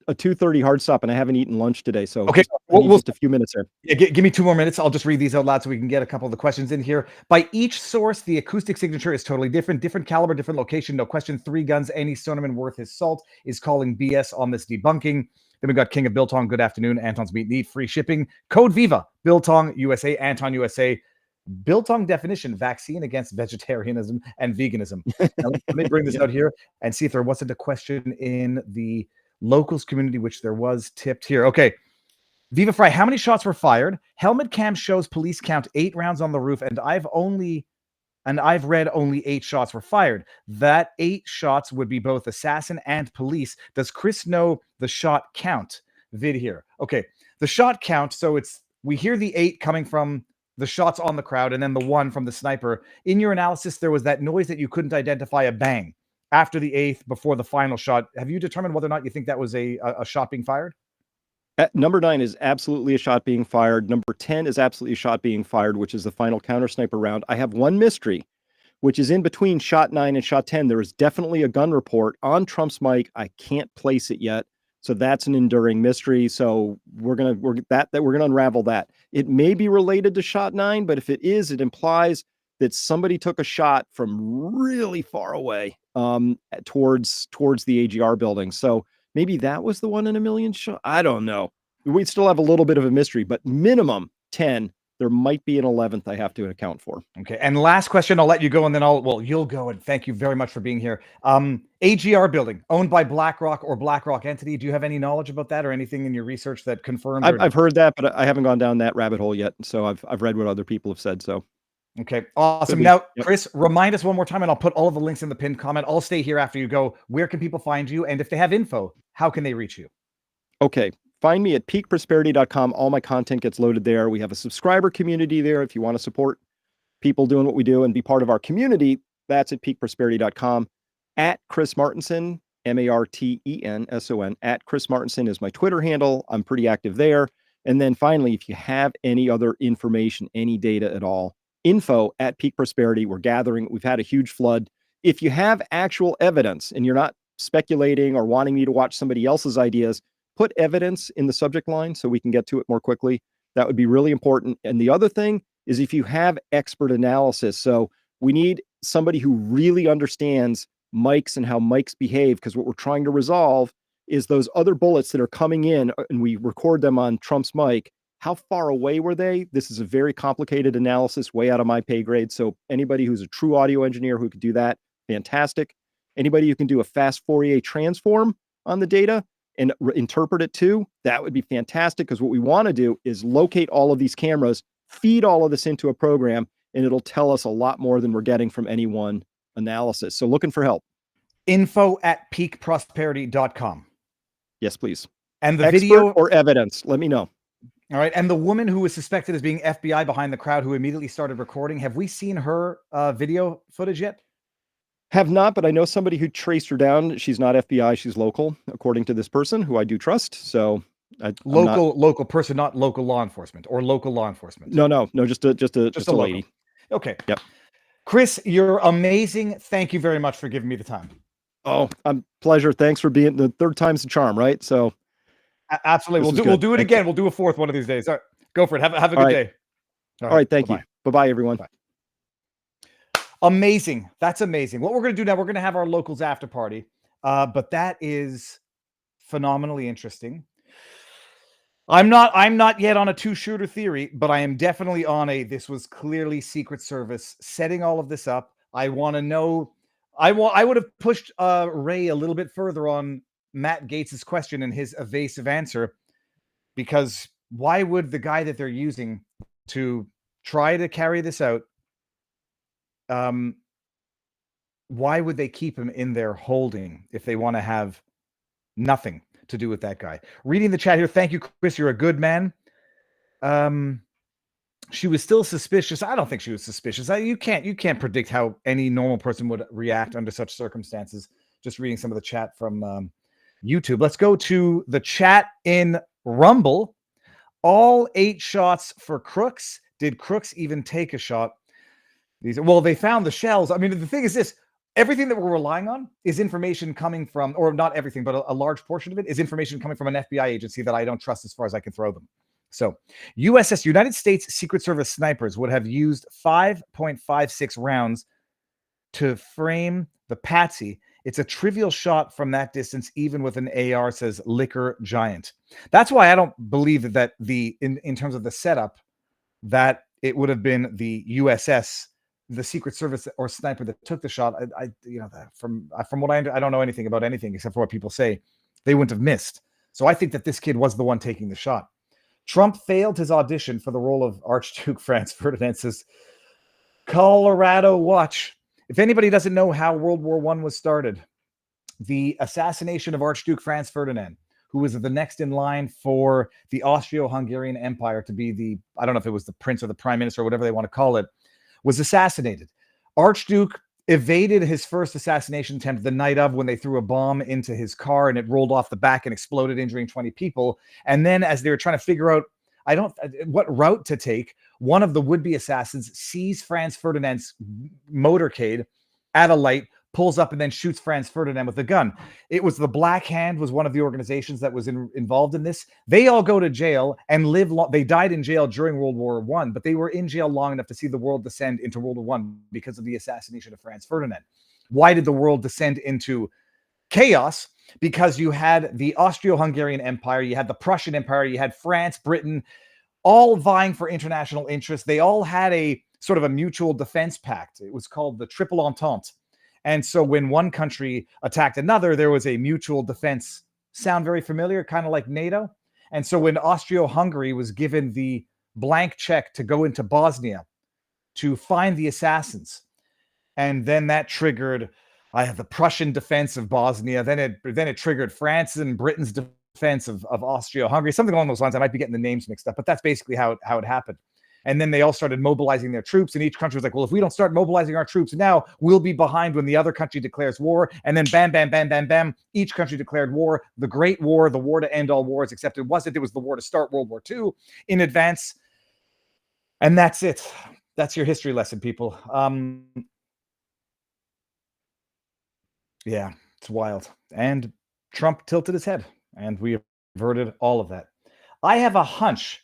2:30 hard stop and I haven't eaten lunch today. So okay, we'll just a few minutes here. Yeah, give me 2 more minutes. I'll just read these out loud so we can get a couple of the questions in here. By each source, the acoustic signature is totally different caliber, different location. No question. 3 guns. Any Stoneman worth his salt is calling BS on this debunking. Then we got King of Biltong. Good afternoon. Anton's Meat Neat. Free shipping. Code Viva. Biltong USA. Anton USA. Biltong definition: vaccine against vegetarianism and veganism. Now, let me bring this out here and see if there wasn't a question in the locals community, which there was tipped here. Okay. Viva Frei, how many shots were fired? Helmet cam shows police count 8 rounds on the roof, and I've read only 8 shots were fired. That 8 shots would be both assassin and police. Does Chris know the shot count? Vid here. Okay. The shot count. So we hear the 8 coming from the shots on the crowd, and then the 1 from the sniper. In your analysis, there was that noise that you couldn't identify, a bang after the 8th, before the final shot. Have you determined whether or not you think that was a shot being fired? Number 9 is absolutely a shot being fired. Number 10 is absolutely a shot being fired, which is the final counter sniper round. I have one mystery, which is in between shot 9 and shot 10. There is definitely a gun report on Trump's mic. I can't place it yet. So that's an enduring mystery. So we're gonna unravel that. It may be related to shot 9, but if it is, it implies that somebody took a shot from really far away towards the AGR building. So maybe that was the 1 in a million shot. I don't know. We still have a little bit of a mystery, but minimum 10. There might be an 11th I have to account for. Okay. And last question, I'll let you go, and then you'll go, and thank you very much for being here. AGR building owned by BlackRock or BlackRock entity. Do you have any knowledge about that or anything in your research that confirms? I've heard that, but I haven't gone down that rabbit hole yet. So I've read what other people have said. So. Okay. Awesome. Now, Chris, remind us one more time, and I'll put all of the links in the pinned comment. I'll stay here after you go. Where can people find you? And if they have info, how can they reach you? Okay. Find me at peakprosperity.com. All my content gets loaded there. We have a subscriber community there. If you want to support people doing what we do and be part of our community, that's at peakprosperity.com. At Chris Martenson, Martenson, at Chris Martenson is my Twitter handle. I'm pretty active there. And then finally, if you have any other information, any data at all, info at Peak Prosperity. We're gathering. We've had a huge flood. If you have actual evidence and you're not speculating or wanting me to watch somebody else's ideas, put evidence in the subject line so we can get to it more quickly. That would be really important. And the other thing is if you have expert analysis. So we need somebody who really understands mics and how mics behave, because what we're trying to resolve is those other bullets that are coming in and we record them on Trump's mic. How far away were they? This is a very complicated analysis, way out of my pay grade. So anybody who's a true audio engineer who could do that, fantastic. Anybody who can do a fast Fourier transform on the data and interpret it too, that would be fantastic, because what we want to do is locate all of these cameras, feed all of this into a program, and it'll tell us a lot more than we're getting from any one analysis. So looking for help. Info at peakprosperity.com. Yes, please. And the expert video or evidence, let me know. All right. And the woman who was suspected as being FBI behind the crowd, who immediately started recording, have we seen her video footage yet? Have not, but I know somebody who traced her down. She's not FBI, she's local, according to this person who I do trust. So local person, not local law enforcement or local law enforcement. No, just a lady. Okay. Yep. Chris, you're amazing. Thank you very much for giving me the time. Oh, pleasure. Thanks for being the third time's the charm, right? So absolutely. We'll do it again. We'll do a fourth one of these days. All right, go for it. Have a good day. All right. Thank you. Bye-bye, everyone. Bye. Amazing. That's amazing. What we're going to do now, we're going to have our locals after party. But that is phenomenally interesting. I'm not yet on a 2-shooter theory, but I am definitely on this was clearly Secret Service setting all of this up. I want to know. I would have pushed Ray a little bit further on Matt Gates's question and his evasive answer, because why would the guy that they're using to try to carry this out, why would they keep him in there holding if they want to have nothing to do with that guy? Reading the chat here. Thank you, Chris. You're a good man. she was still suspicious. I don't think she was suspicious. You can't predict how any normal person would react under such circumstances. Just reading some of the chat from YouTube. Let's go to the chat in Rumble. All 8 shots for Crooks. Did Crooks even take a shot? Well, they found the shells. I mean, the thing is this. Everything that we're relying on is information coming from, or not everything, but a large portion of it is information coming from an FBI agency that I don't trust as far as I can throw them. So United States Secret Service snipers would have used 5.56 rounds to frame the Patsy. It's a trivial shot from that distance, even with an AR, says Liquor Giant. That's why I don't believe that in terms of the setup, that it would have been the USS, the Secret Service or sniper that took the shot. From what I don't know anything about anything except for what people say, they wouldn't have missed. So I think that this kid was the one taking the shot. Trump failed his audition for the role of Archduke Franz Ferdinand, says Colorado Watch. If anybody doesn't know how World War I was started, the assassination of Archduke Franz Ferdinand, who was the next in line for the Austro-Hungarian Empire to be I don't know if it was the prince or the prime minister or whatever they want to call it, was assassinated. Archduke evaded his first assassination attempt the night of, when they threw a bomb into his car and it rolled off the back and exploded, injuring 20 people. And then as they were trying to figure out what route to take, one of the would-be assassins sees Franz Ferdinand's motorcade at a light, pulls up, and then shoots Franz Ferdinand with a gun. It was the Black Hand, was one of the organizations that was involved in this. They all go to jail and live long. They died in jail during World War I, but they were in jail long enough to see the world descend into World War I because of the assassination of Franz Ferdinand. Why did the world descend into chaos? Because you had the Austro-Hungarian Empire, you had the Prussian Empire, you had France, Britain, all vying for international interest. They all had a sort of a mutual defense pact. It was called the Triple Entente. And so when one country attacked another, there was a mutual defense. Sound very familiar? Kind of like NATO. And so when Austria-Hungary was given the blank check to go into Bosnia to find the assassins, and then that triggered the Prussian defense of Bosnia. Then it triggered France and Britain's defense of Austria-Hungary. Something along those lines. I might be getting the names mixed up, but that's basically how it happened. And then they all started mobilizing their troops, and each country was like, well, if we don't start mobilizing our troops now, we'll be behind when the other country declares war. And then bam, bam, bam, bam, bam, each country declared war, the Great War, the war to end all wars, except it wasn't. It was the war to start World War II in advance. And that's it. That's your history lesson, people. Yeah, it's wild. And Trump tilted his head, and we averted all of that. I have a hunch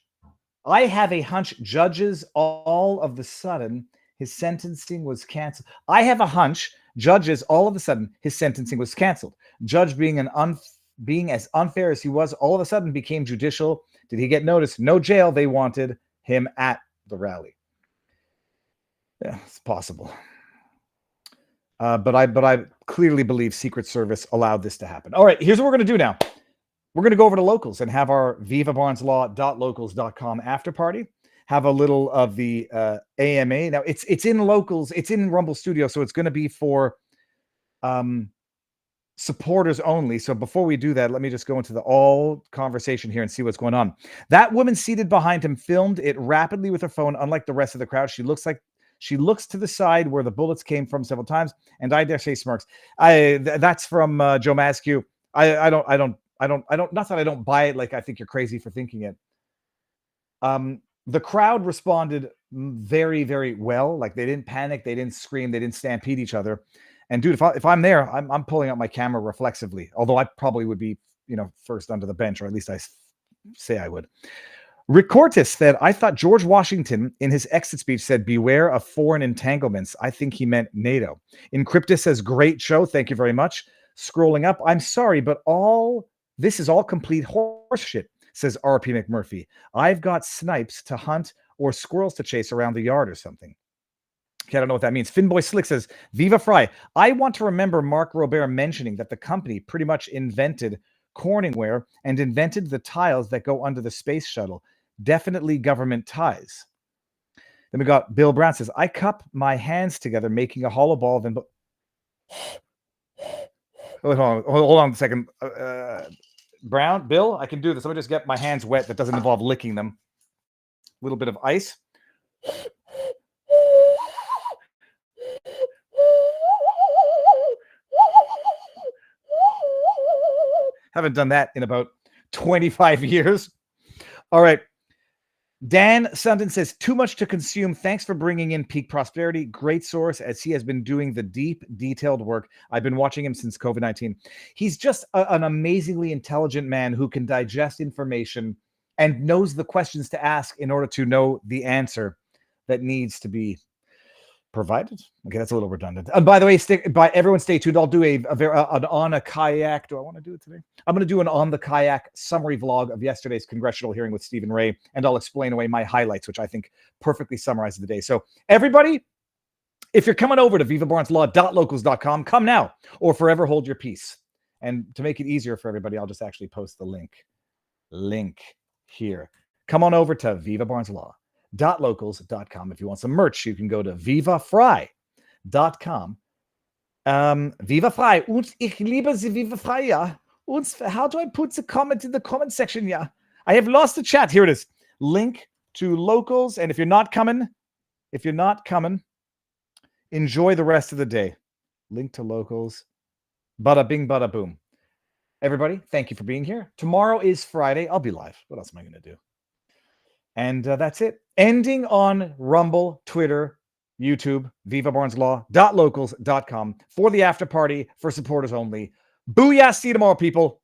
judges all of the sudden his sentencing was canceled. I have a hunch judges all of a sudden his sentencing was canceled. Judge being as unfair as he was, all of a sudden became judicial. Did he get notice? No jail. They wanted him at the rally. Yeah, it's possible. But I clearly believe Secret Service allowed this to happen. All right, here's what we're going to do now. We're going to go over to Locals and have our vivabarneslaw.locals.com after party. Have a little of the AMA. Now, it's in Locals. It's in Rumble Studio, so it's going to be for supporters only. So before we do that, let me just go into the all conversation here and see what's going on. That woman seated behind him filmed it rapidly with her phone. Unlike the rest of the crowd, she looks to the side where the bullets came from several times, and I dare say smirks. That's from Joe Mascu. I don't, not that I don't buy it. Like, I think you're crazy for thinking it. The crowd responded very, very well. Like, they didn't panic, they didn't scream, they didn't stampede each other. And dude, if I'm there, I'm pulling out my camera reflexively. Although I probably would be, first under the bench, or at least I say I would. Rick Cortis said, I thought George Washington in his exit speech said, beware of foreign entanglements. I think he meant NATO. Encryptus says, great show. Thank you very much. Scrolling up, I'm sorry, but this is all complete horseshit, says RP McMurphy. I've got snipes to hunt or squirrels to chase around the yard or something. Okay, I don't know what that means. Finboy Slick says, Viva Frei. I want to remember Mark Robert mentioning that the company pretty much invented Corningware and invented the tiles that go under the space shuttle. Definitely government ties. Then we got Bill Brown says, I cup my hands together, making a hollow ball. Then hold on a second. Bill, I can do this. Let me just get my hands wet. That doesn't involve licking them. A little bit of ice. Haven't done that in about 25 years. All right. Dan Sundin says, too much to consume. Thanks for bringing in Peak Prosperity. Great source, as he has been doing the deep, detailed work. I've been watching him since COVID-19. He's just an amazingly intelligent man who can digest information and knows the questions to ask in order to know the answer that needs to be provided. Okay, that's a little redundant. And by the way, everyone stay tuned. I'll do an on a kayak. Do I want to do it today? I'm going to do an on the kayak summary vlog of yesterday's congressional hearing with Stephen Ray, and I'll explain away my highlights, which I think perfectly summarize the day. So everybody, if you're coming over to vivabarneslaw.locals.com, come now or forever hold your peace. And to make it easier for everybody, I'll just actually post the link here. Come on over to vivabarneslaw.locals.com. If you want some merch, you can go to vivafrei.com. Viva Frei. Und ich liebe sie Viva Frei, ja. Und how do I put the comment in the comment section, yeah? I have lost the chat. Here it is. Link to locals. And if you're not coming, enjoy the rest of the day. Link to locals. Bada bing, bada boom. Everybody, thank you for being here. Tomorrow is Friday. I'll be live. What else am I going to do? And that's it. Ending on Rumble, Twitter, YouTube, vivabarneslaw.locals.com for the after party for supporters only. Booyah. See you tomorrow, people.